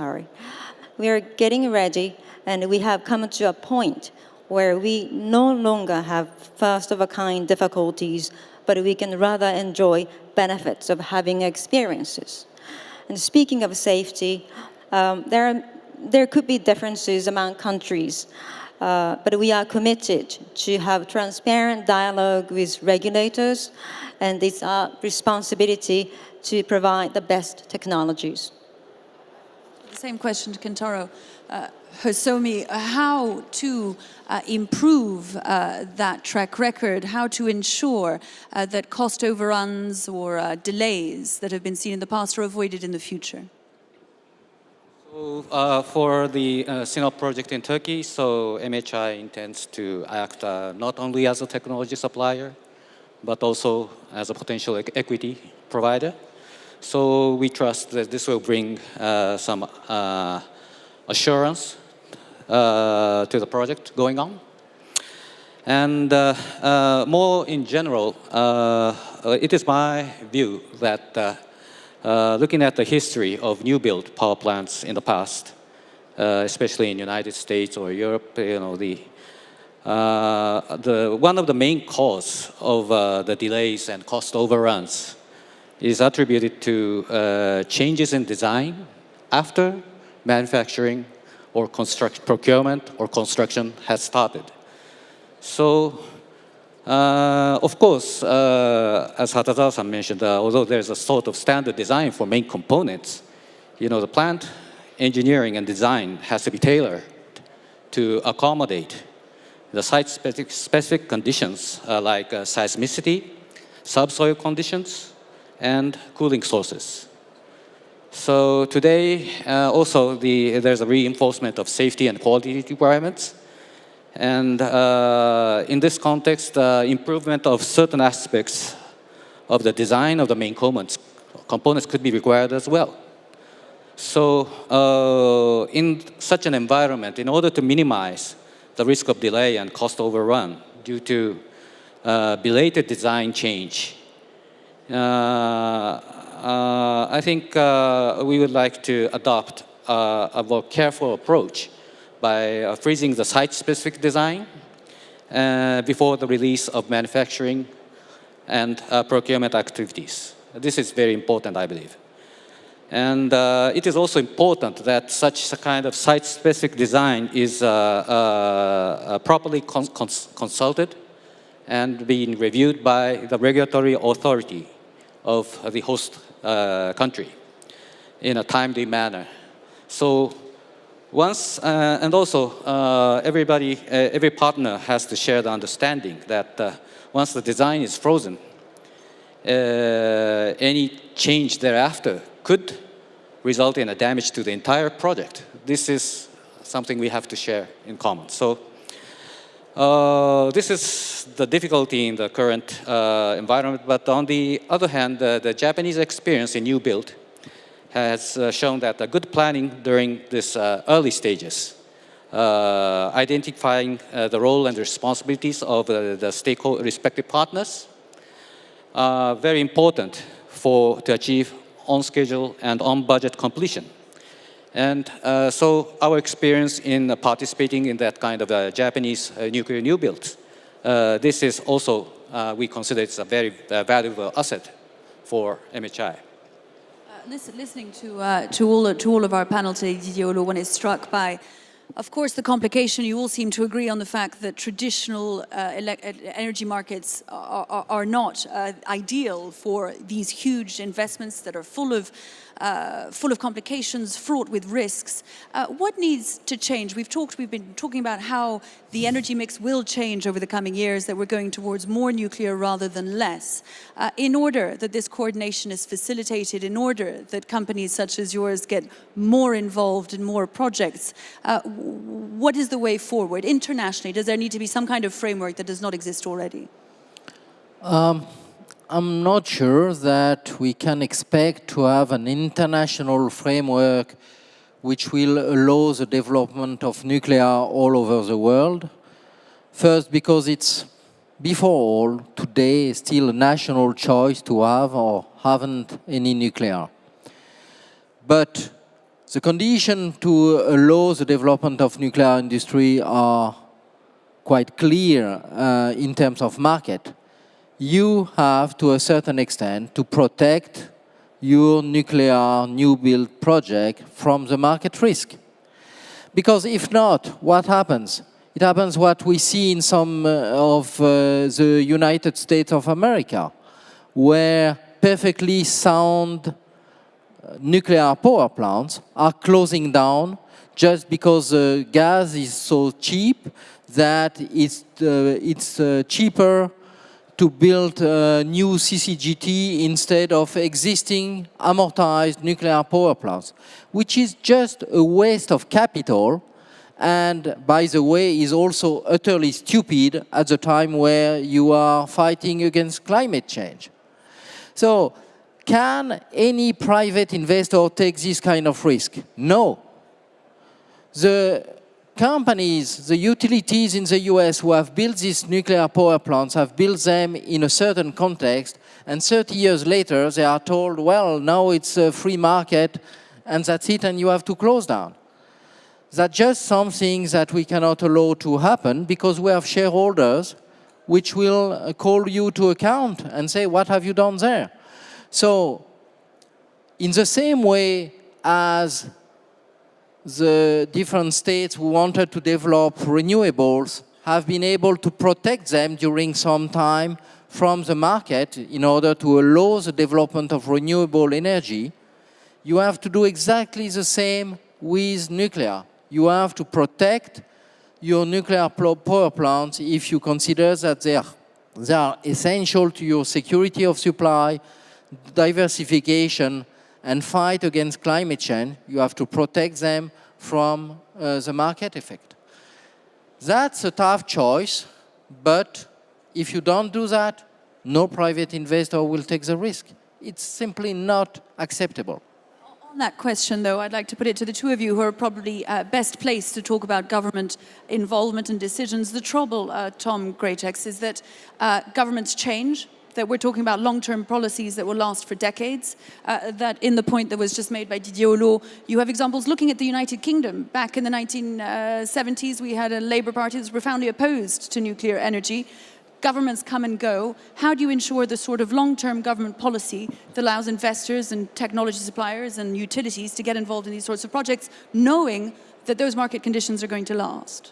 We are getting ready, and we have come to a point where we no longer have first-of-a-kind difficulties, but we can rather enjoy benefits of having experiences. And speaking of safety, there could be differences among countries, but we are committed to have transparent dialogue with regulators, and it's our responsibility to provide the best technologies. The same question to Kentaro. Hosomi, how to improve that track record, how to ensure that cost overruns or delays that have been seen in the past are avoided in the future? So, for the Sinop project in Turkey, so MHI intends to act not only as a technology supplier, but also as a potential equity provider. So we trust that this will bring some assurance to the project going on. And more in general, it is my view that looking at the history of new build power plants in the past, especially in the United States or Europe, one of the main cause of the delays and cost overruns is attributed to changes in design after manufacturing or procurement or construction has started. So, of course, as Hatazawa-san mentioned, although there's a sort of standard design for main components, the plant engineering and design has to be tailored to accommodate the site-specific conditions like seismicity, subsoil conditions, and cooling sources. So today, also, there's a reinforcement of safety and quality requirements. And in this context, improvement of certain aspects of the design of the main components could be required as well. So in such an environment, in order to minimize the risk of delay and cost overrun due to belated design change, I think we would like to adopt a more careful approach by freezing the site-specific design before the release of manufacturing and procurement activities. This is very important, I believe. And it is also important that such a kind of site-specific design is properly consulted and being reviewed by the regulatory authority of the host country in a timely manner. So once, and also every partner has to share the understanding that once the design is frozen, any change thereafter could result in a damage to the entire project. This is something we have to share in common. So this is the difficulty in the current environment, but on the other hand, the Japanese experience in new build has shown that good planning during this early stages, identifying the role and responsibilities of the respective partners, are very important to achieve on schedule and on budget completion. And so our experience in participating in that kind of Japanese nuclear new builds, this is also, we consider it's a very valuable asset for MHI. Listening to all of our panel today, Didier Olo, one is struck by, of course, the complication. You all seem to agree on the fact that traditional energy markets are not ideal for these huge investments that are full of complications, fraught with risks. What needs to change? We've been talking about how the energy mix will change over the coming years, that we're going towards more nuclear rather than less. In order that this coordination is facilitated, in order that companies such as yours get more involved in more projects, what is the way forward internationally? Does there need to be some kind of framework that does not exist already? I'm not sure that we can expect to have an international framework which will allow the development of nuclear all over the world. First, because it's, before all, today still a national choice to have or haven't any nuclear. But the condition to allow the development of nuclear industry are quite clear in terms of market. You have, to a certain extent, to protect your nuclear new build project from the market risk. Because if not, what happens? It happens what we see in some of the United States of America, where perfectly sound nuclear power plants are closing down just because gas is so cheap that it's cheaper to build new CCGT instead of existing amortized nuclear power plants, which is just a waste of capital, and by the way is also utterly stupid at the time where you are fighting against climate change. So, can any private investor take this kind of risk? No. The companies, the utilities in the US who have built these nuclear power plants have built them in a certain context, and 30 years later they are told, well, now it's a free market and that's it, and you have to close down. That's just something that we cannot allow to happen, because we have shareholders which will call you to account and say, what have you done there? So, in the same way as the different states who wanted to develop renewables have been able to protect them during some time from the market in order to allow the development of renewable energy, you have to do exactly the same with nuclear. You have to protect your nuclear power plants if you consider that they are essential to your security of supply, diversification, and fight against climate change. You have to protect them from the market effect. That's a tough choice, but if you don't do that, no private investor will take the risk. It's simply not acceptable. On that question, though, I'd like to put it to the two of you who are probably best placed to talk about government involvement and decisions. The trouble, Tom Greatex, is that governments change, that we're talking about long-term policies that will last for decades, that in the point that was just made by Didier Hollot, you have examples looking at the United Kingdom. Back in the 1970s, we had a Labour Party that was profoundly opposed to nuclear energy. Governments come and go. How do you ensure the sort of long-term government policy that allows investors and technology suppliers and utilities to get involved in these sorts of projects, knowing that those market conditions are going to last?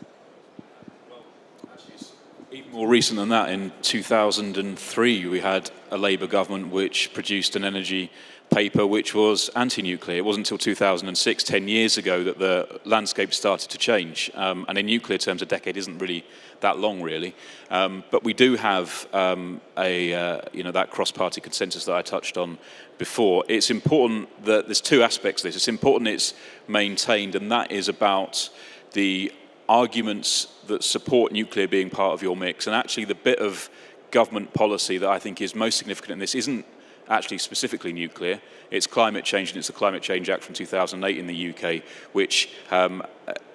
Even more recent than that, in 2003, we had a Labour government which produced an energy paper which was anti-nuclear. It wasn't until 2006, 10 years ago, that the landscape started to change. And in nuclear terms, a decade isn't really that long, really. But we do have that cross-party consensus that I touched on before. It's important that there's two aspects to this. It's important it's maintained, and that is about the arguments that support nuclear being part of your mix. And actually, the bit of government policy that I think is most significant in this isn't actually specifically nuclear. It's climate change, and it's the Climate Change Act from 2008 in the UK, which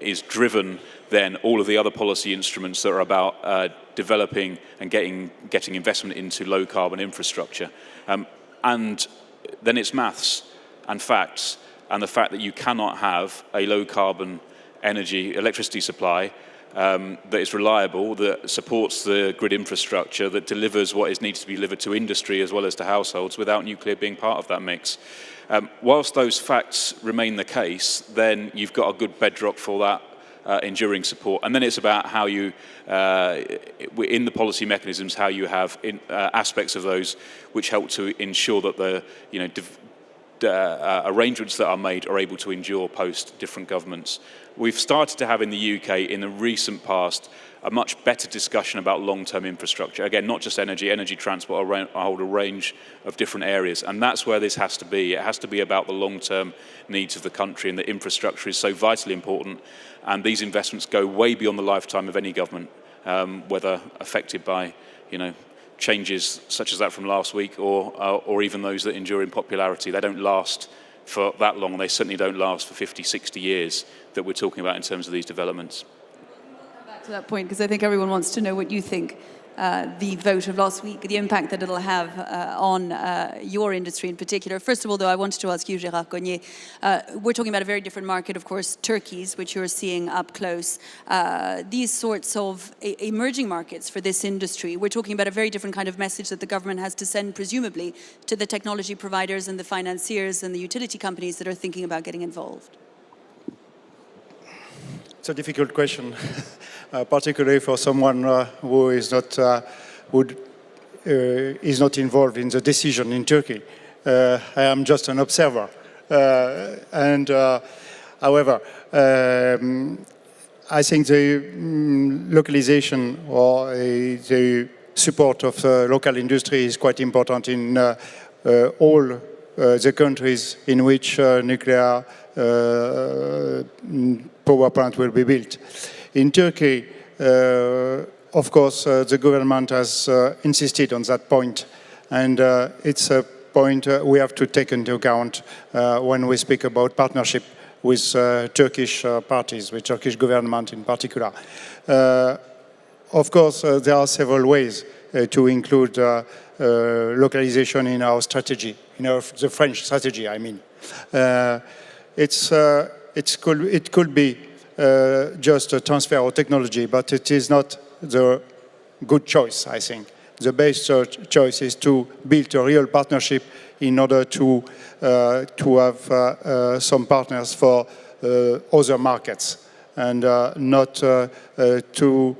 is driven then all of the other policy instruments that are about developing and getting investment into low carbon infrastructure. And then it's maths and facts, and the fact that you cannot have a low carbon electricity supply that is reliable, that supports the grid infrastructure, that delivers what is needs to be delivered to industry as well as to households, without nuclear being part of that mix. Whilst those facts remain the case, then you've got a good bedrock for that enduring support. And then it's about how you, in the policy mechanisms, how you have aspects of those which help to ensure that the arrangements that are made are able to endure post different governments. We've started to have in the UK in the recent past a much better discussion about long-term infrastructure. Again, not just energy transport, a whole range of different areas. And that's where this has to be. It has to be about the long-term needs of the country, and the infrastructure is so vitally important. And these investments go way beyond the lifetime of any government, whether affected by, changes such as that from last week, or even those that endure in popularity. They don't last for that long. They certainly don't last for 50, 60 years that we're talking about in terms of these developments. Back to that point, because I think everyone wants to know what you think. The vote of last week, the impact that it'll have on your industry in particular. First of all, though, I wanted to ask you, Gérard Cognier, we're talking about a very different market, of course, Turkey's, which you're seeing up close. These sorts of emerging markets for this industry, we're talking about a very different kind of message that the government has to send, presumably, to the technology providers and the financiers and the utility companies that are thinking about getting involved. It's a difficult question, particularly for someone who is not involved in the decision in Turkey. I am just an observer, however, I think the localization or the support of the local industry is quite important in all the countries in which nuclear power plant will be built. In Turkey, of course, the government has insisted on that point, and it's a point we have to take into account when we speak about partnership with Turkish parties, with Turkish government in particular. Of course, there are several ways to include localization in our strategy, the French strategy, I mean. It could be just a transfer of technology, but it is not the good choice, I think. The best choice is to build a real partnership in order to have some partners for other markets, and not to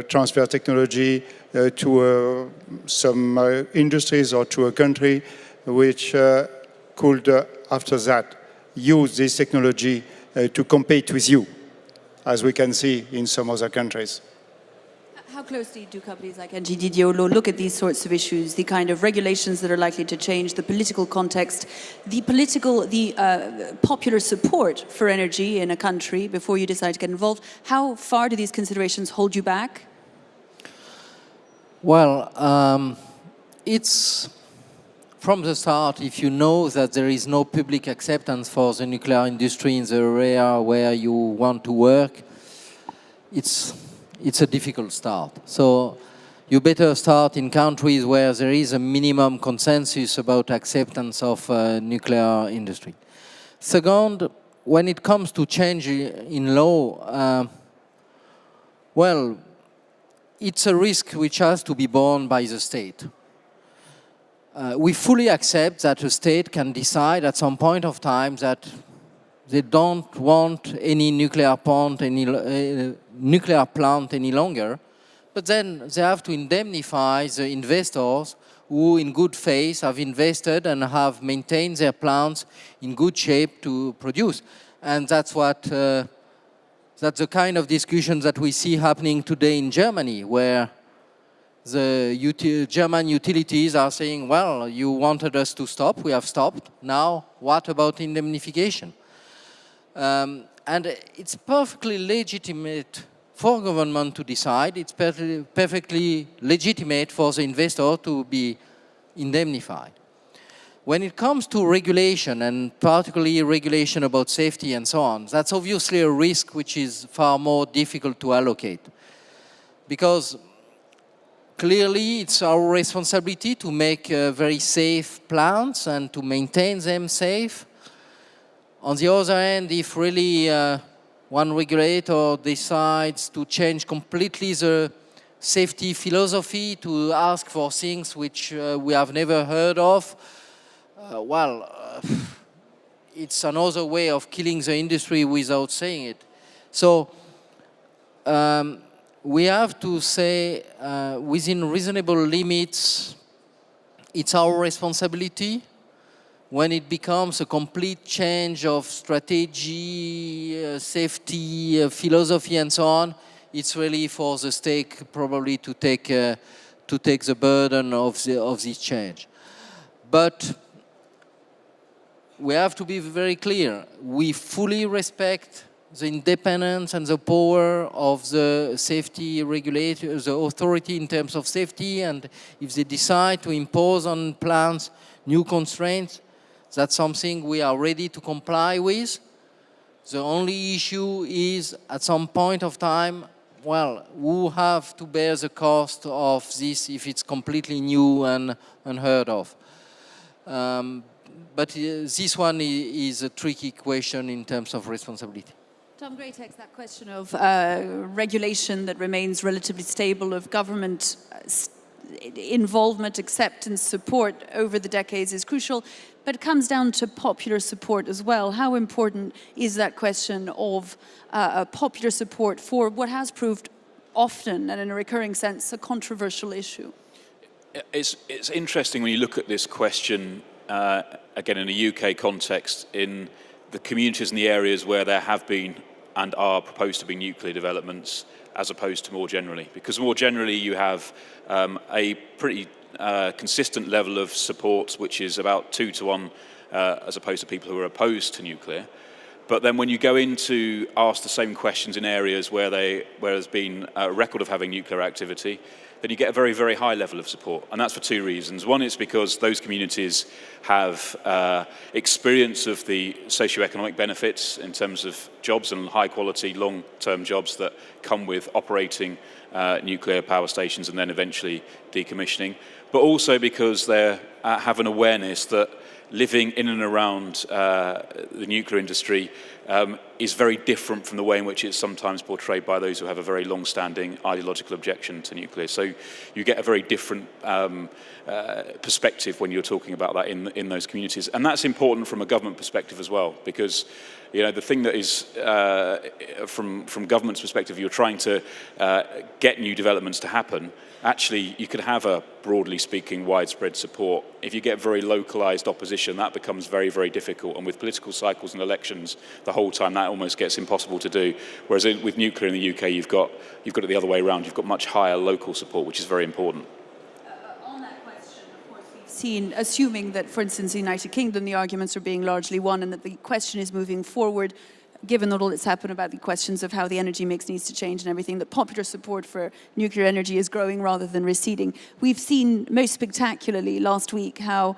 transfer technology to some industries or to a country which could, after that, use this technology to compete with you, as we can see in some other countries. How closely do companies like ENGIE Didiolo look at these sorts of issues, the kind of regulations that are likely to change, the political context, the popular support for energy in a country before you decide to get involved? How far do these considerations hold you back? Well, it's from the start, if you know that there is no public acceptance for the nuclear industry in the area where you want to work, it's a difficult start. So you better start in countries where there is a minimum consensus about acceptance of nuclear industry. Second, when it comes to change in law, well, it's a risk which has to be borne by the state. We fully accept that a state can decide at some point of time that they don't want any nuclear plant any longer, but then they have to indemnify the investors who in good faith have invested and have maintained their plants in good shape to produce. And that's the kind of discussion that we see happening today in Germany, where the German utilities are saying, well, you wanted us to stop, we have stopped. Now, what about indemnification? And it's perfectly legitimate for government to decide. It's perfectly legitimate for the investor to be indemnified. When it comes to regulation, and particularly regulation about safety and so on, that's obviously a risk which is far more difficult to allocate. Because clearly it's our responsibility to make very safe plants and to maintain them safe. On the other hand, if really one regulator decides to change completely the safety philosophy, to ask for things which we have never heard of, it's another way of killing the industry without saying it. So we have to say, within reasonable limits, it's our responsibility. When it becomes a complete change of strategy, safety, philosophy, and so on, it's really for the state probably to take the burden of this change. But we have to be very clear. We fully respect the independence and the power of the safety regulator, the authority in terms of safety, and if they decide to impose on plants new constraints, That's something we are ready to comply with. The only issue is, at some point of time, well, who have to bear the cost of this if it's completely new and unheard of? But this one is a tricky question in terms of responsibility. Tom Gray takes that question of regulation that remains relatively stable, of government involvement, acceptance, support over the decades is crucial, but it comes down to popular support as well. How important is that question of popular support for what has proved often, and in a recurring sense, a controversial issue? It's interesting when you look at this question, again, in a UK context, in the communities and the areas where there have been and are proposed to be nuclear developments, as opposed to more generally. Because more generally you have a pretty consistent level of support, which is about 2 to 1, as opposed to people who are opposed to nuclear. But then when you go in to ask the same questions in areas where there's been a record of having nuclear activity, then you get a very, very high level of support. And that's for 2 reasons. One is because those communities have experience of the socio-economic benefits in terms of jobs and high-quality, long-term jobs that come with operating nuclear power stations and then eventually decommissioning. But also because they have an awareness that living in and around the nuclear industry is very different from the way in which it's sometimes portrayed by those who have a very long-standing ideological objection to nuclear. So you get a very different perspective when you're talking about that in those communities. And that's important from a government perspective as well, because the thing that is, from government's perspective, you're trying to get new developments to happen. Actually, you could have a, broadly speaking, widespread support. If you get very localized opposition, that becomes very, very difficult. And with political cycles and elections the whole time, that almost gets impossible to do. Whereas with nuclear in the UK, you've got it the other way around. You've got much higher local support, which is very important. On that question, of course, we've seen, assuming that, for instance, in the United Kingdom, the arguments are being largely won and that the question is moving forward, given all that's happened about the questions of how the energy mix needs to change and everything, that popular support for nuclear energy is growing rather than receding. We've seen most spectacularly last week how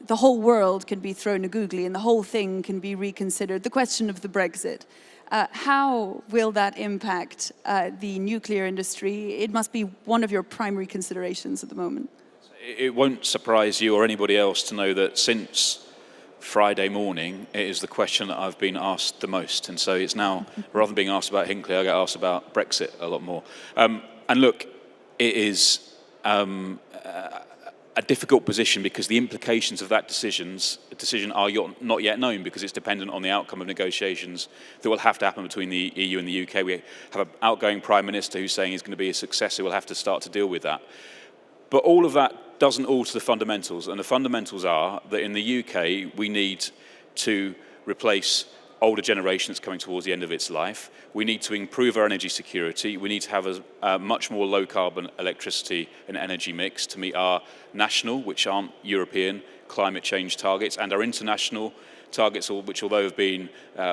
the whole world can be thrown a googly and the whole thing can be reconsidered. The question of the Brexit. How will that impact the nuclear industry? It must be one of your primary considerations at the moment. It won't surprise you or anybody else to know that since Friday morning, it is the question that I've been asked the most. And so it's now, rather than being asked about Hinkley, I get asked about Brexit a lot more. And look, it is a difficult position because the implications of that decision are not yet known, because it's dependent on the outcome of negotiations that will have to happen between the EU and the UK. We have an outgoing Prime Minister who's saying he's going to be a successor. We'll have to start to deal with that. But all of that doesn't alter the fundamentals, and the fundamentals are that in the UK we need to replace older generation that's coming towards the end of its life. We need to improve our energy security. We need to have a much more low-carbon electricity and energy mix to meet our national, which aren't European, climate change targets, and our international targets, which although have been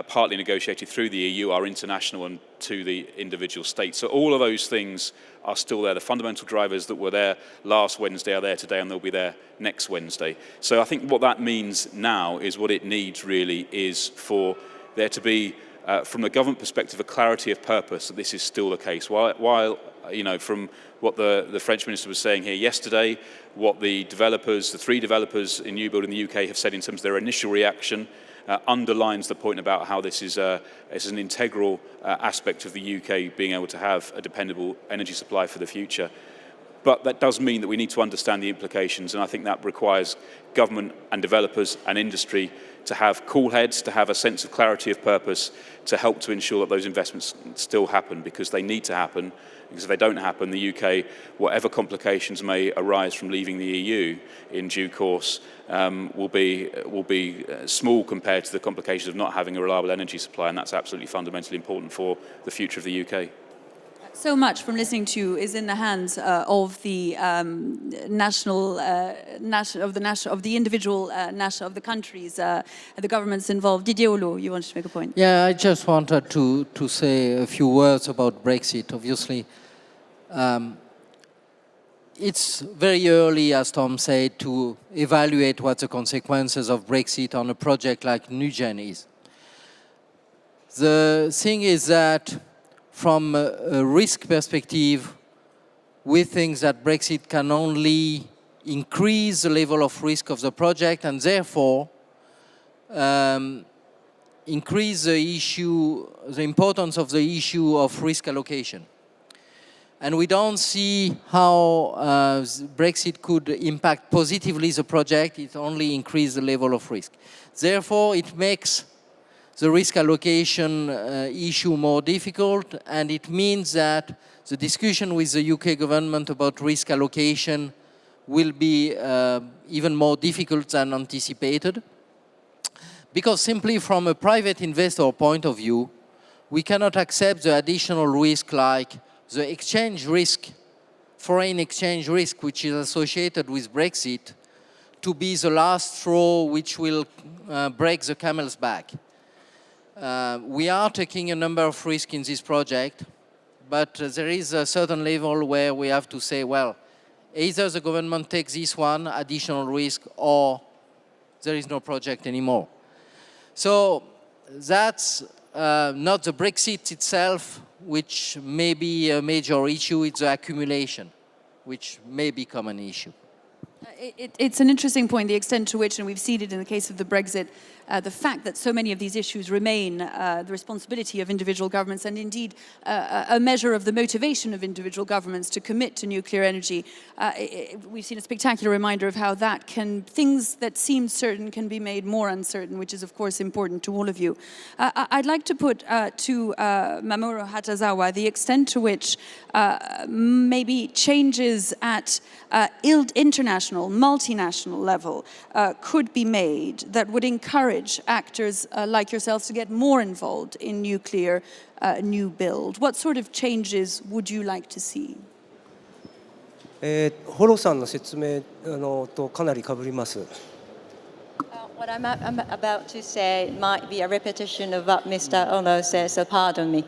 partly negotiated through the EU, are international and to the individual states. So all of those things are still there. The fundamental drivers that were there last Wednesday are there today, and they'll be there next Wednesday. So I think what that means now is what it needs really is for there to be, from the government perspective, a clarity of purpose that this is still the case. While from what the French minister was saying here yesterday, what the 3 developers in new build in the UK have said in terms of their initial reaction, underlines the point about how this is an integral aspect of the UK being able to have a dependable energy supply for the future. But that does mean that we need to understand the implications, and I think that requires government and developers and industry to have cool heads, to have a sense of clarity of purpose, to help to ensure that those investments still happen, because they need to happen. Because if they don't happen, the UK, whatever complications may arise from leaving the EU in due course, will be small compared to the complications of not having a reliable energy supply, and that's absolutely fundamentally important for the future of the UK. So much from listening to you is in the hands of the of the countries, the governments involved. Didier Hulot, you wanted to make a point? Yeah, I just wanted to say a few words about Brexit. Obviously, it's very early, as Tom said, to evaluate what the consequences of Brexit on a project like NuGen is. The thing is that from a risk perspective, we think that Brexit can only increase the level of risk of the project and therefore increase the importance of the issue of risk allocation. And we don't see how Brexit could impact positively the project. It only increases the level of risk. Therefore, it makes the risk allocation issue more difficult, and it means that the discussion with the UK government about risk allocation will be even more difficult than anticipated. Because simply from a private investor point of view, we cannot accept the additional risk like the exchange risk, foreign exchange risk, which is associated with Brexit, to be the last straw which will break the camel's back. We are taking a number of risks in this project, but there is a certain level where we have to say, well, either the government takes this one additional risk or there is no project anymore. So that's not the Brexit itself, which may be a major issue, it's the accumulation, which may become an issue. It's an interesting point, the extent to which, and we've seen it in the case of the Brexit, the fact that so many of these issues remain the responsibility of individual governments and indeed a measure of the motivation of individual governments to commit to nuclear energy. We've seen a spectacular reminder of how that things that seem certain can be made more uncertain, which is of course important to all of you. I'd like to put to Mamoru Hatazawa the extent to which maybe changes at international, multinational level could be made that would encourage actors like yourselves to get more involved in nuclear new build. What sort of changes would you like to see? ホロさんの説明とかなり被ります。What I'm about to say might be a repetition of what Mr. Ono said, so pardon me.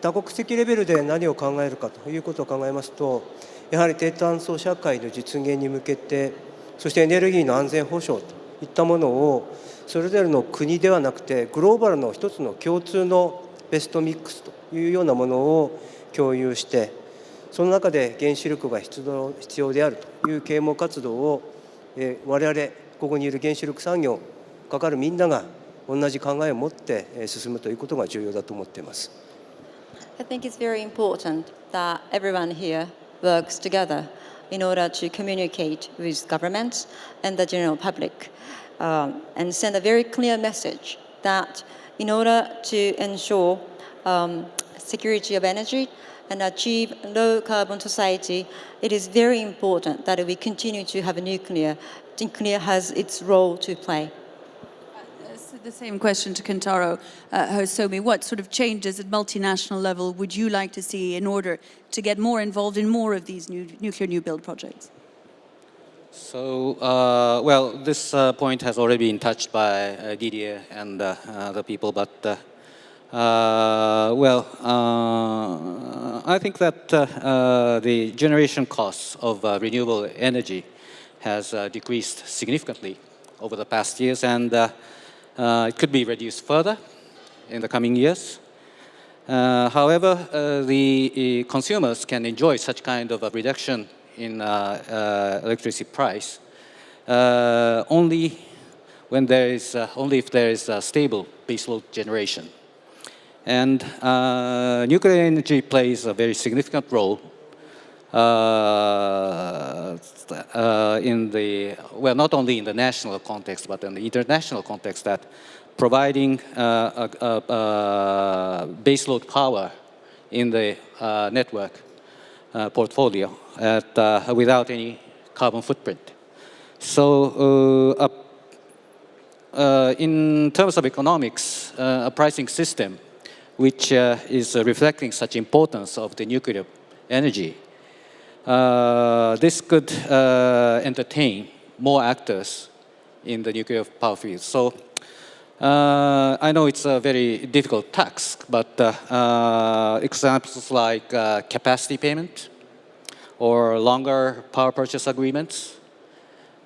多国籍レベルで何を考えるかということを考えますと、やはり低炭素社会の実現に向けて、そしてエネルギーの安全保障といったものをそれぞれの国ではなくてグローバルの一つの共通のベストミックスというようなものを共有して、その中で原子力が必要であるという啓蒙活動を我々ここにいる原子力産業かかるみんなが同じ考えを持って進むということが重要だと思っています。I think it's very important that everyone here works together in order to communicate with governments and the general public and send a very clear message that in order to ensure security of energy and achieve low carbon society, it is very important that we continue to have nuclear. Nuclear has its role to play. The same question to Kentaro Hosomi. What sort of changes at multinational level would you like to see in order to get more involved in more of these nuclear new build projects? So, well, this point has already been touched by Didier and the people, but well, I think that the generation costs of renewable energy has decreased significantly over the past years, and it could be reduced further in the coming years. However, the consumers can enjoy such kind of a reduction in electricity price only if there is a stable baseload generation. And nuclear energy plays a very significant role in the, well, not only in the national context, but in the international context, that providing baseload power in the network portfolio without any carbon footprint. So in terms of economics, a pricing system which is reflecting such importance of the nuclear energy, this could entertain more actors in the nuclear power field. So I know it's a very difficult task, but examples like capacity payment or longer power purchase agreements.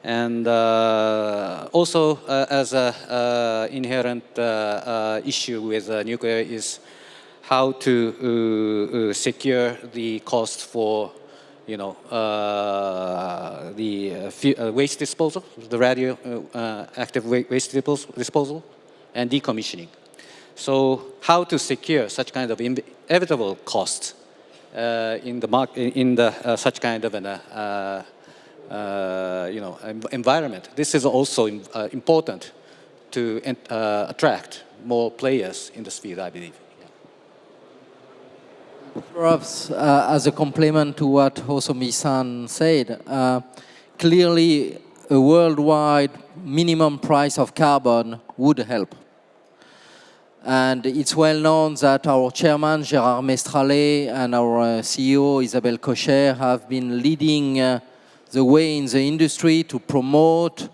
And also, as an inherent issue with nuclear is how to secure the cost for, the waste disposal, the radioactive waste disposal, and decommissioning. So, how to secure such kind of inevitable costs in the such kind of an environment. This is also important to attract more players in this field, I believe. Perhaps as a complement to what Hosomi-san said, clearly a worldwide minimum price of carbon would help. And it's well known that our chairman, Gérard Mestralet, and our CEO, Isabelle Cocher, have been leading the way in the industry to promote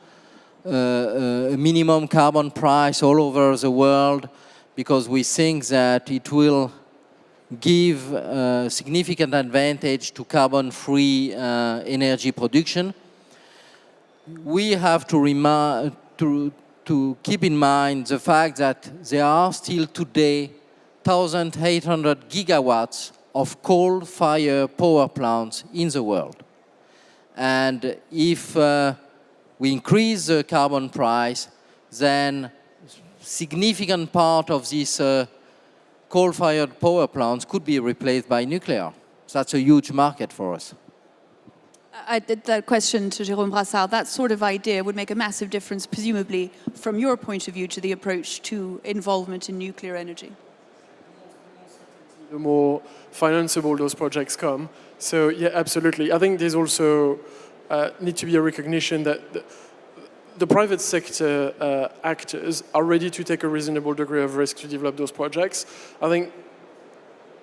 a minimum carbon price all over the world, because we think that it will give a significant advantage to carbon-free energy production. We have to keep in mind the fact that there are still today 1,800 gigawatts of coal-fired power plants in the world. And if we increase the carbon price, then significant part of these coal-fired power plants could be replaced by nuclear. So that's a huge market for us. I did that question to Jérôme Brassard. That sort of idea would make a massive difference, presumably, from your point of view, to the approach to involvement in nuclear energy. The more financeable those projects come. So yeah, absolutely. I think there's also need to be a recognition that the private sector actors are ready to take a reasonable degree of risk to develop those projects. I think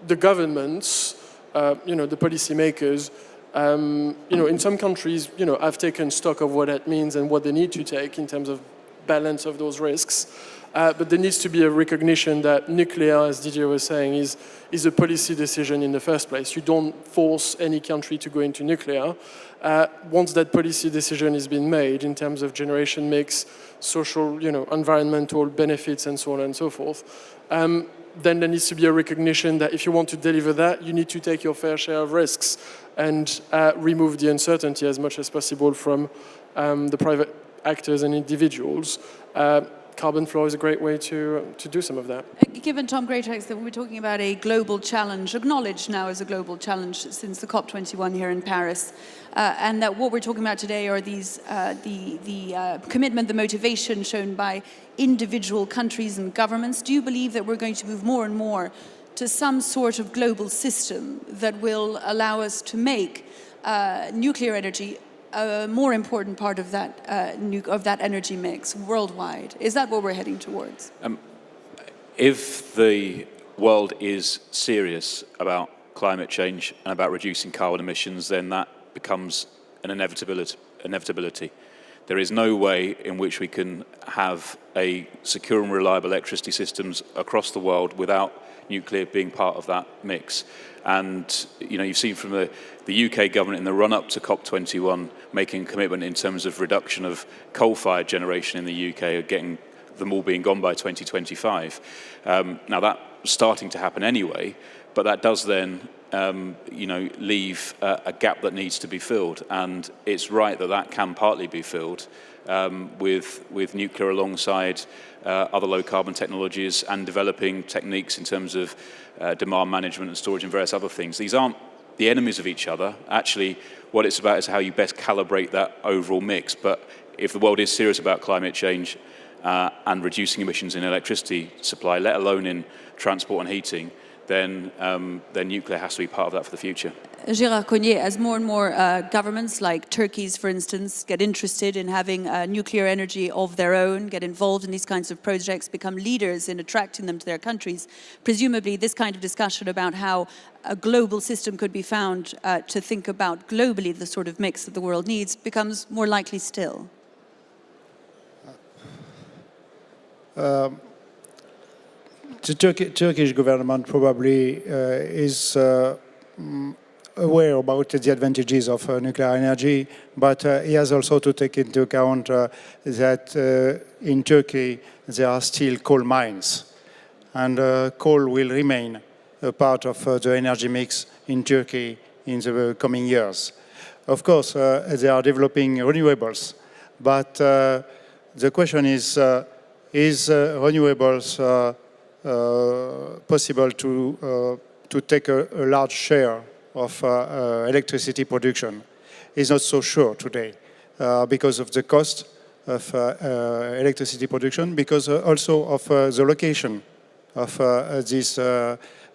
the governments, the policymakers, in some countries, have taken stock of what that means and what they need to take in terms of balance of those risks. But there needs to be a recognition that nuclear, as Didier was saying, is a policy decision in the first place. You don't force any country to go into nuclear. Once that policy decision has been made in terms of generation mix, social, environmental benefits, and so on and so forth, then there needs to be a recognition that if you want to deliver that, you need to take your fair share of risks and remove the uncertainty as much as possible from the private actors and individuals. Carbon floor is a great way to do some of that. Given, Tom Greatorex, that we're talking about a global challenge, acknowledged now as a global challenge since the COP21 here in Paris, and that what we're talking about today are these the commitment, the motivation shown by individual countries and governments. Do you believe that we're going to move more and more to some sort of global system that will allow us to make nuclear energy a more important part of that energy mix worldwide? Is that what we're heading towards? If the world is serious about climate change and about reducing carbon emissions, then that becomes an inevitability. There is no way in which we can have a secure and reliable electricity systems across the world without nuclear being part of that mix. And you've seen from the UK government in the run-up to COP21 making a commitment in terms of reduction of coal-fired generation in the UK, getting them all being gone by 2025. Now that's starting to happen anyway, but that does then leave a gap that needs to be filled, and it's right that can partly be filled with nuclear alongside other low-carbon technologies and developing techniques in terms of demand management and storage and various other things. These aren't the enemies of each other. Actually, what it's about is how you best calibrate that overall mix. But if the world is serious about climate change and reducing emissions in electricity supply, let alone in transport and heating, then nuclear has to be part of that for the future. Gérard Cognier, as more and more governments, like Turkey's, for instance, get interested in having nuclear energy of their own, get involved in these kinds of projects, become leaders in attracting them to their countries, presumably this kind of discussion about how a global system could be found to think about globally the sort of mix that the world needs becomes more likely still. The Turkish government probably is aware about the advantages of nuclear energy, but he has also to take into account that in Turkey there are still coal mines, and coal will remain a part of the energy mix in Turkey in the coming years. Of course, they are developing renewables, but the question is renewables possible to take a large share of electricity production? Is not so sure today because of the cost of electricity production, because also of the location of this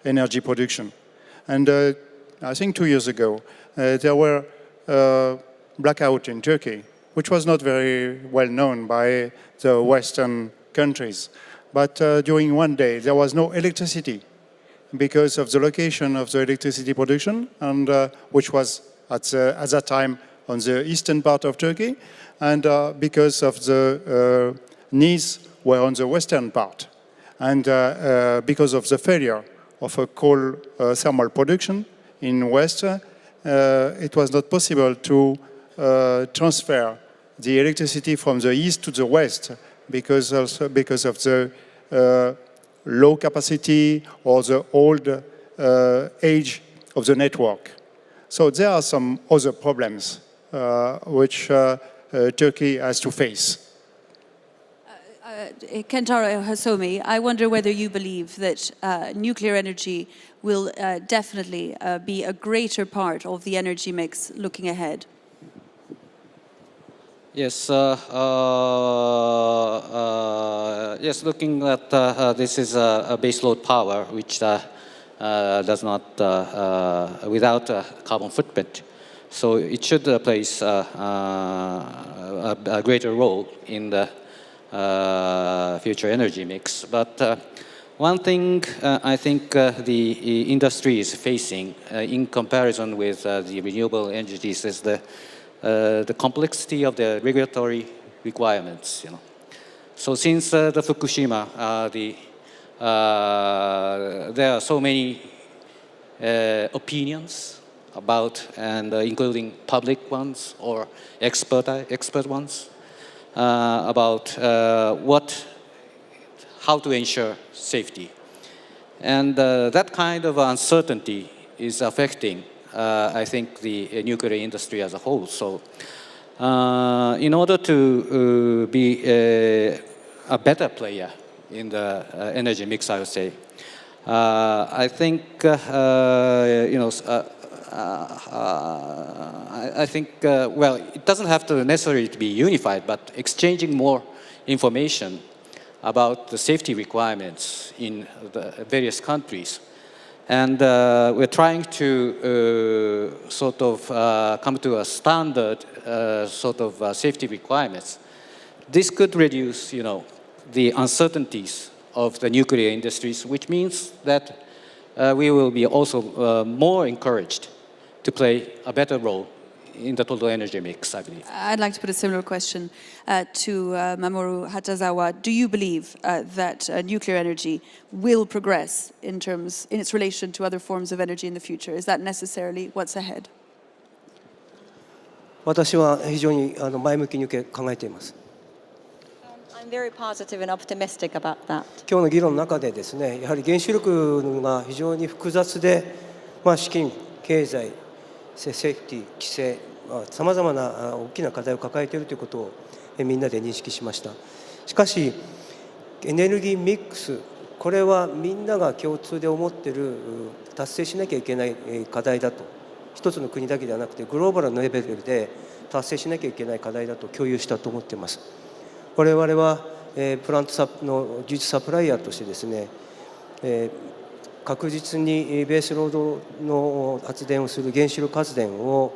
energy production. And I think 2 years ago, there were blackout in Turkey, which was not very well known by the Western countries. But during one day, there was no electricity because of the location of the electricity production, and which was at that time on the eastern part of Turkey, and because of the needs were on the western part. And because of the failure of a coal thermal production in West, it was not possible to transfer the electricity from the east to the west because of the low capacity or the old age of the network. So there are some other problems which Turkey has to face. Kentaro Hasomi, I wonder whether you believe that nuclear energy will definitely be a greater part of the energy mix looking ahead. Yes, yes. Looking at this is a baseload power which does not without a carbon footprint, so it should place a greater role in the future energy mix. But one thing I think the industry is facing in comparison with the renewable energies is the complexity of the regulatory requirements. You know, so since the Fukushima, there are so many opinions about, and including public ones or expert ones, about how to ensure safety, and that kind of uncertainty is affecting, I think, the nuclear industry as a whole. So, in order to be a better player in the energy mix, I would say, I think you know. I think, well, it doesn't have to necessarily to be unified, but exchanging more information about the safety requirements in the various countries. And we're trying to sort of come to a standard sort of safety requirements. This could reduce, you know, the uncertainties of the nuclear industries, which means that we will be also more encouraged to play a better role in the total energy mix, I believe. I'd like to put a similar question to Mamoru Hatazawa. Do you believe that nuclear energy will progress in its relation to other forms of energy in the future? Is that necessarily what's ahead? 私は非常に前向きに考えています。I'm very positive and optimistic about that. 今日の議論の中でですね、やはり原子力が非常に複雑で、資金、経済、セーフティー、規制、さまざまな大きな課題を抱えているということをみんなで認識しました。しかしエネルギーミックス、これはみんなが共通で思っている達成しなきゃいけない課題だと、一つの国だけではなくてグローバルなレベルで達成しなきゃいけない課題だと共有したと思っています。我々はプラントの技術サプライヤーとしてですね、確実にベースロードの発電をする原子力発電を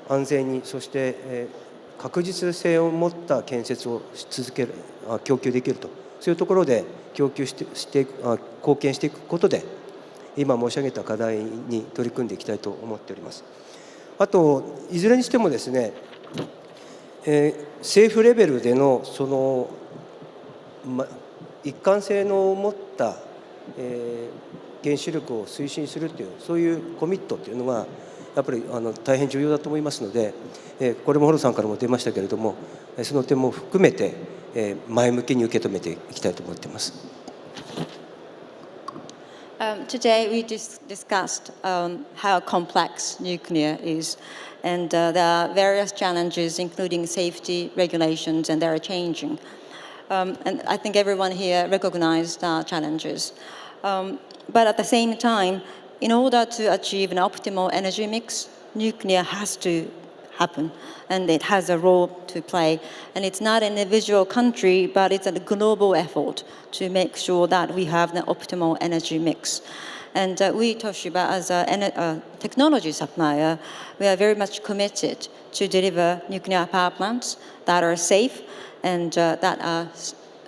安全に、そして確実性を持った建設を続ける、供給できると、そういうところで貢献していくことで、今申し上げた課題に取り組んでいきたいと思っております。あといずれにしてもですね、政府レベルでのその、一貫性の持った原子力を推進するというそういうコミットというのがやっぱり大変重要だと思いますので、これもホルさんからも出ましたけれども、その点も含めて前向きに受け止めていきたいと思っています。Today we discussed how complex nuclear is, and there are various challenges, including safety regulations, and they are changing. And I think everyone here recognized our challenges. But at the same time, in order to achieve an optimal energy mix, nuclear has to happen, and it has a role to play. And it's not an individual country, but it's a global effort to make sure that we have the optimal energy mix. And we, Toshiba, as a technology supplier, we are very much committed to deliver nuclear power plants that are safe and that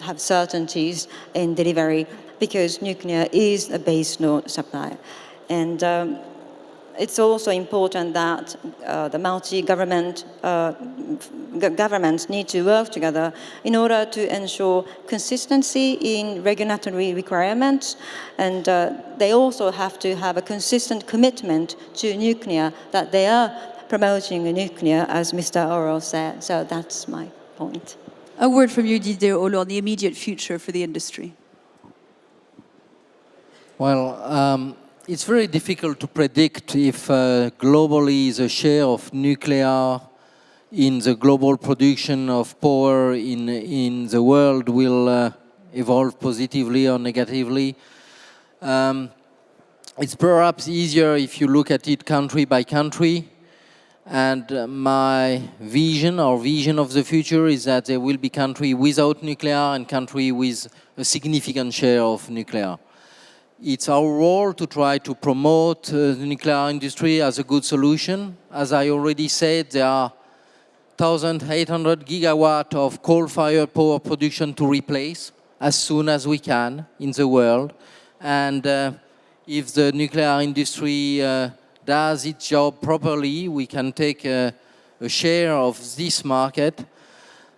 have certainties in delivery, because nuclear is a base load supplier. And it's also important that the multi-government governments need to work together in order to ensure consistency in regulatory requirements, and they also have to have a consistent commitment to nuclear, that they are promoting nuclear, as Mr. Oro said. So that's my point. A word from you, Didier Olo, on the immediate future for the industry. Well, it's very difficult to predict if globally the share of nuclear in the global production of power in the world will evolve positively or negatively. It's perhaps easier if you look at it country by country. And my vision or vision of the future is that there will be countries without nuclear and countries with a significant share of nuclear. It's our role to try to promote the nuclear industry as a good solution. As I already said, there are 1,800 gigawatts of coal-fired power production to replace as soon as we can in the world. And if the nuclear industry does its job properly, we can take a share of this market.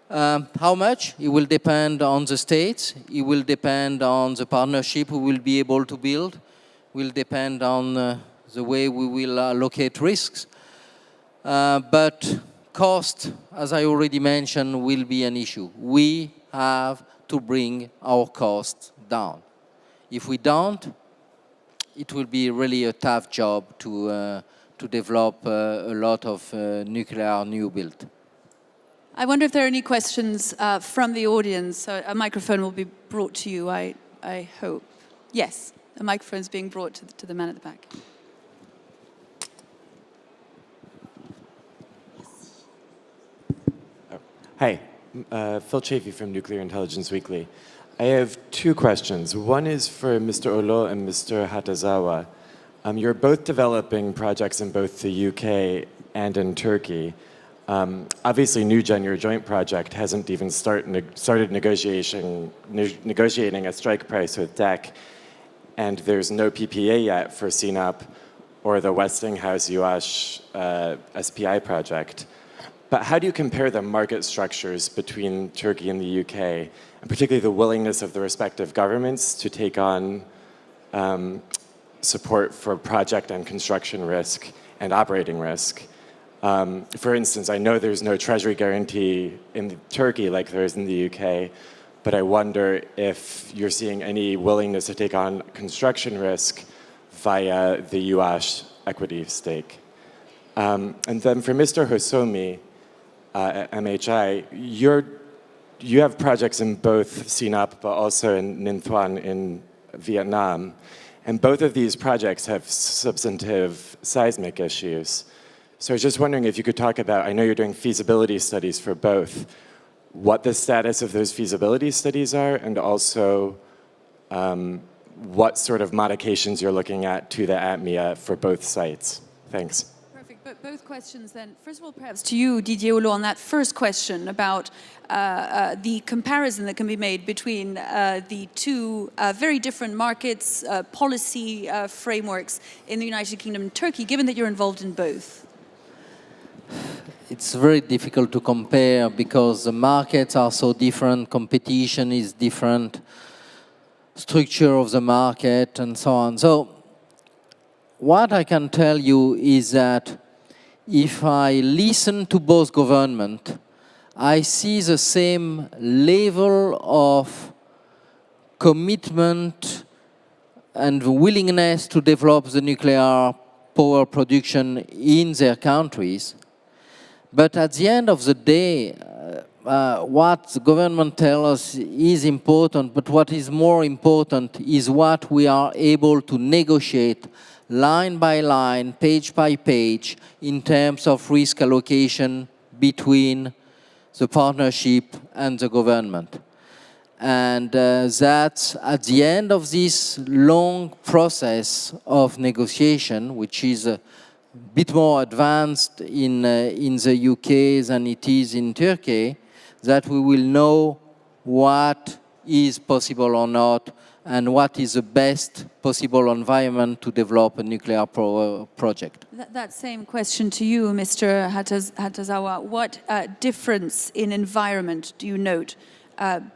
How much? It will depend on the states. It will depend on the partnership we will be able to build. It will depend on the way we will allocate risks. But cost, as I already mentioned, will be an issue. We have to bring our costs down. If we don't, it will be really a tough job to develop a lot of nuclear new build. I wonder if there are any questions from the audience. So a microphone will be brought to you, I hope. Yes, a microphone is being brought to the man at the back. Hi, Phil Chafee from Nuclear Intelligence Weekly. I have two questions. One is for Mr. Olo and Mr. Hatazawa. You're both developing projects in both the UK and in Turkey. Obviously, NuGen, your joint project, hasn't even started negotiating a strike price with DEC, and there's no PPA yet for CNOP or the Westinghouse UASH SPI project. But how do you compare the market structures between Turkey and the UK, and particularly the willingness of the respective governments to take on support for project and construction risk and operating risk? For instance, I know there's no treasury guarantee in Turkey like there is in the UK, but I wonder if you're seeing any willingness to take on construction risk via the UASH equity stake. And then for Mr. Hosomi at MHI, you have projects in both CNOP but also in Ninh Thuan in Vietnam, and both of these projects have substantive seismic issues. So I was just wondering if you could talk about, I know you're doing feasibility studies for both, what the status of those feasibility studies are, and also what sort of modifications you're looking at to the ATMIA for both sites. Thanks. Perfect. But both questions then. First of all, perhaps to you, Didier Olo, on that first question about the comparison that can be made between the two very different markets, policy frameworks in the United Kingdom and Turkey, given that you're involved in both. It's very difficult to compare because the markets are so different, competition is different. structure of the market and so on. So what I can tell you is that if I listen to both governments, I see the same level of commitment and willingness to develop the nuclear power production in their countries. But at the end of the day, what the government tells us is important, but what is more important is what we are able to negotiate line by line, page by page, in terms of risk allocation between the partnership and the government. And that's at the end of this long process of negotiation, which is a bit more advanced in the UK than it is in Turkey, that we will know what is possible or not and what is the best possible environment to develop a nuclear power project. That same question to you, Mr. Hatazawa. What difference in environment do you note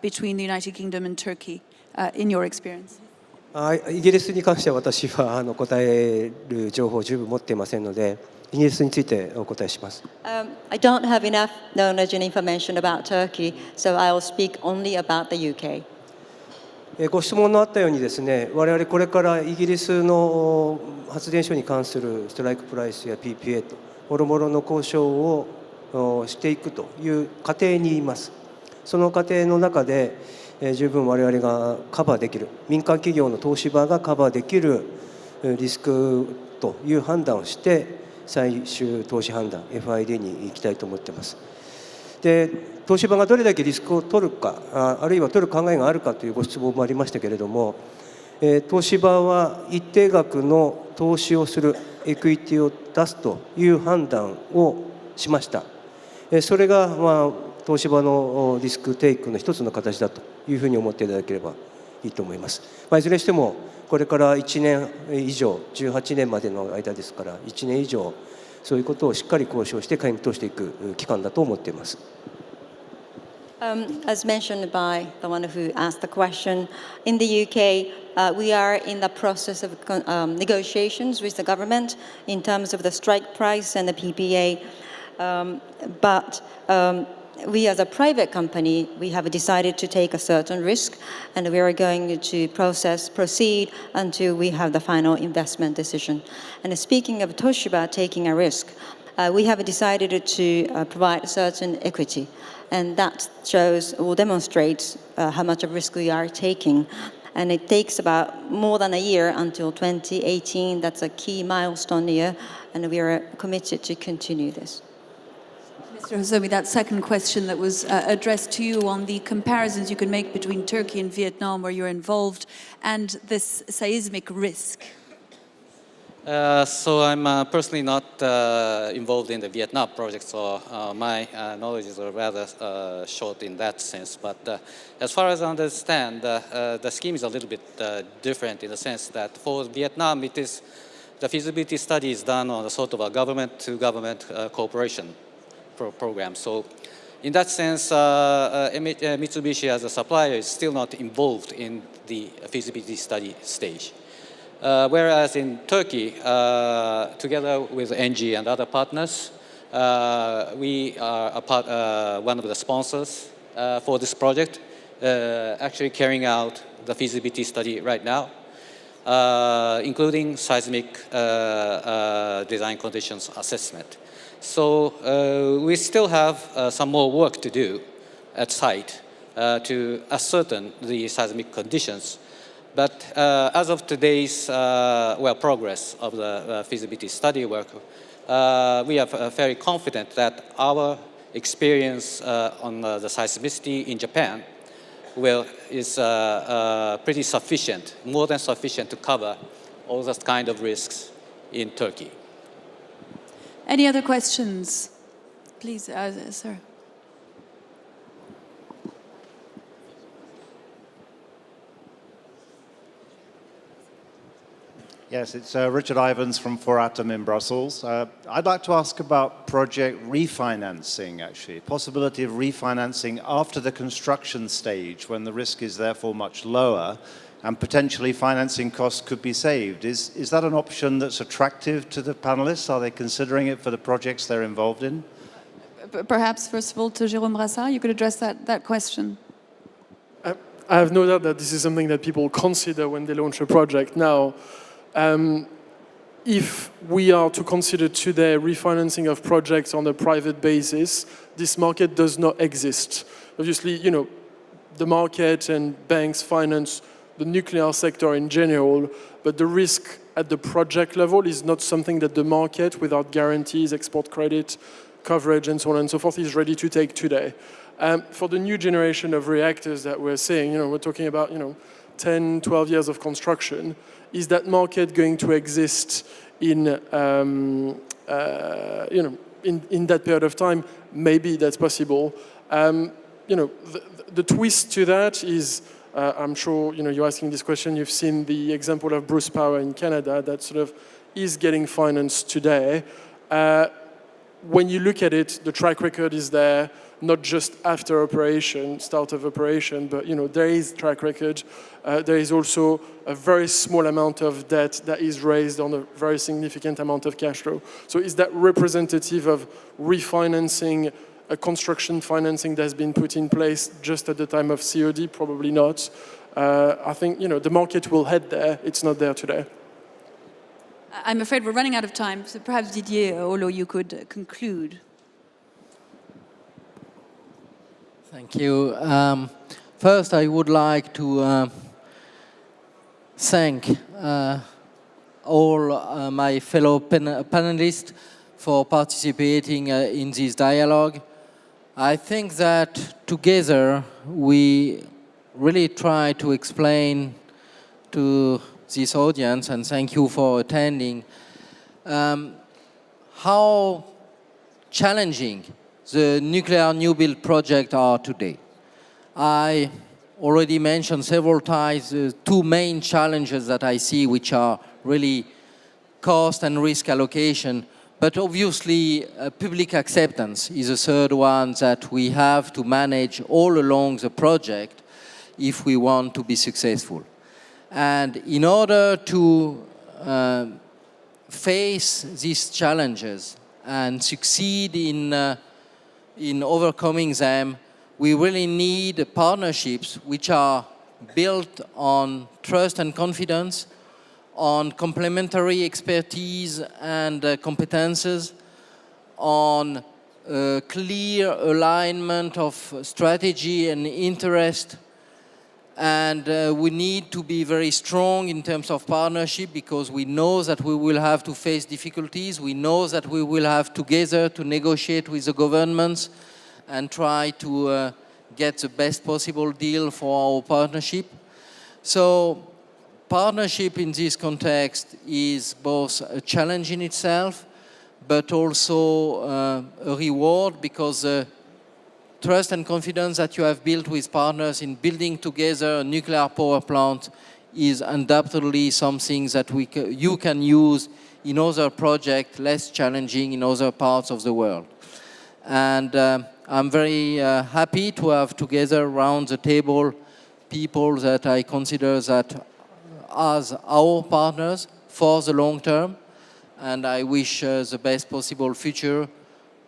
between the United Kingdom and Turkey in your experience? イギリスに関しては私は答える情報を十分持っていませんので、イギリスについてお答えします。I don't have enough knowledge and information about Turkey, so I will speak only about the UK. ご質問のあったようにですね、我々これからイギリスの発電所に関するストライクプライスや PPA ともろもろの交渉をしていくという過程にいます。その過程の中で十分我々がカバーできる、民間企業の東芝がカバーできるリスクという判断をして最終投資判断 FID に行きたいと思っています。で、東芝がどれだけリスクを取るか、あるいは取る考えがあるかというご質問もありましたけれども、東芝は一定額の投資をするエクイティを出すという判断をしました。それが東芝のリスクテイクの一つの形だというふうに思っていただければいいと思います。いずれにしてもこれから1年以上、18年までの間ですから1年以上そういうことをしっかり交渉して検討していく期間だと思っています。As mentioned by the one who asked the question, in the UK, we are in the process of negotiations with the government in terms of the strike price and the PPA. But we as a private company, we have decided to take a certain risk, and we are going to proceed until we have the final investment decision. And speaking of Toshiba taking a risk, we have decided to provide certain equity, and that shows or demonstrates how much of risk we are taking. And it takes about more than a year until 2018. That's a key milestone year, and we are committed to continue this. Mr. Hosomi, that second question that was addressed to you on the comparisons you can make between Turkey and Vietnam, where you're involved, and this seismic risk. So I'm personally not involved in the Vietnam project, so my knowledge is rather short in that sense. But as far as I understand, the scheme is a little bit different in the sense that for Vietnam, it is the feasibility study is done on a sort of a government-to-government cooperation program. So in that sense, Mitsubishi as a supplier is still not involved in the feasibility study stage. Whereas in Turkey, together with ENGIE and other partners, we are one of the sponsors for this project, actually carrying out the feasibility study right now, including seismic design conditions assessment. So we still have some more work to do at site to ascertain the seismic conditions. But as of today's progress of the feasibility study work, we are very confident that our experience on the seismicity in Japan is pretty sufficient, more than sufficient to cover all those kind of risks in Turkey. Any other questions? Please, sir. Yes, it's Richard Ivans from Foratom in Brussels. I'd like to ask about project refinancing, actually, possibility of refinancing after the construction stage when the risk is therefore much lower. and potentially financing costs could be saved. Is that an option that's attractive to the panelists? Are they considering it for the projects they're involved in? Perhaps, first of all, to Jérôme Brassard, you could address that question. I have no doubt that this is something that people consider when they launch a project. Now, if we are to consider today refinancing of projects on a private basis, this market does not exist. Obviously, you know, the market and banks finance the nuclear sector in general, but the risk at the project level is not something that the market, without guarantees, export credit, coverage, and so on and so forth, is ready to take today. For the new generation of reactors that we're seeing, you know, we're talking about, you know, 10, 12 years of construction. Is that market going to exist in, you know, in that period of time? Maybe that's possible. You know, the twist to that is, I'm sure, you know, you're asking this question, you've seen the example of Bruce Power in Canada that sort of is getting financed today. When you look at it, the track record is there, not just after operation, start of operation, but, you know, there is track record. There is also a very small amount of debt that is raised on a very significant amount of cash flow. So is that representative of refinancing a construction financing that's been put in place just at the time of COD? Probably not. I think, you know, the market will head there. It's not there today. I'm afraid we're running out of time, so perhaps Didier Olo, you could conclude. Thank you. First, I would like to thank all my fellow panelists for participating in this dialogue. I think that together we really try to explain to this audience, and thank you for attending, how challenging the nuclear new build projects are today. I already mentioned several times the two main challenges that I see, which are really cost and risk allocation, but obviously public acceptance is a third one that we have to manage all along the project if we want to be successful. And in order to face these challenges and succeed in overcoming them, we really need partnerships which are built on trust and confidence, on complementary expertise and competences, on clear alignment of strategy and interest. And we need to be very strong in terms of partnership, because we know that we will have to face difficulties. We know that we will have together to negotiate with the governments and try to get the best possible deal for our partnership. So partnership in this context is both a challenge in itself, but also a reward, because trust and confidence that you have built with partners in building together a nuclear power plant is undoubtedly something that you can use in other projects less challenging in other parts of the world. And I'm very happy to have together around the table people that I consider that as our partners for the long term, and I wish the best possible future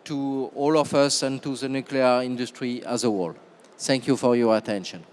to all of us and to the nuclear industry as a whole. Thank you for your attention.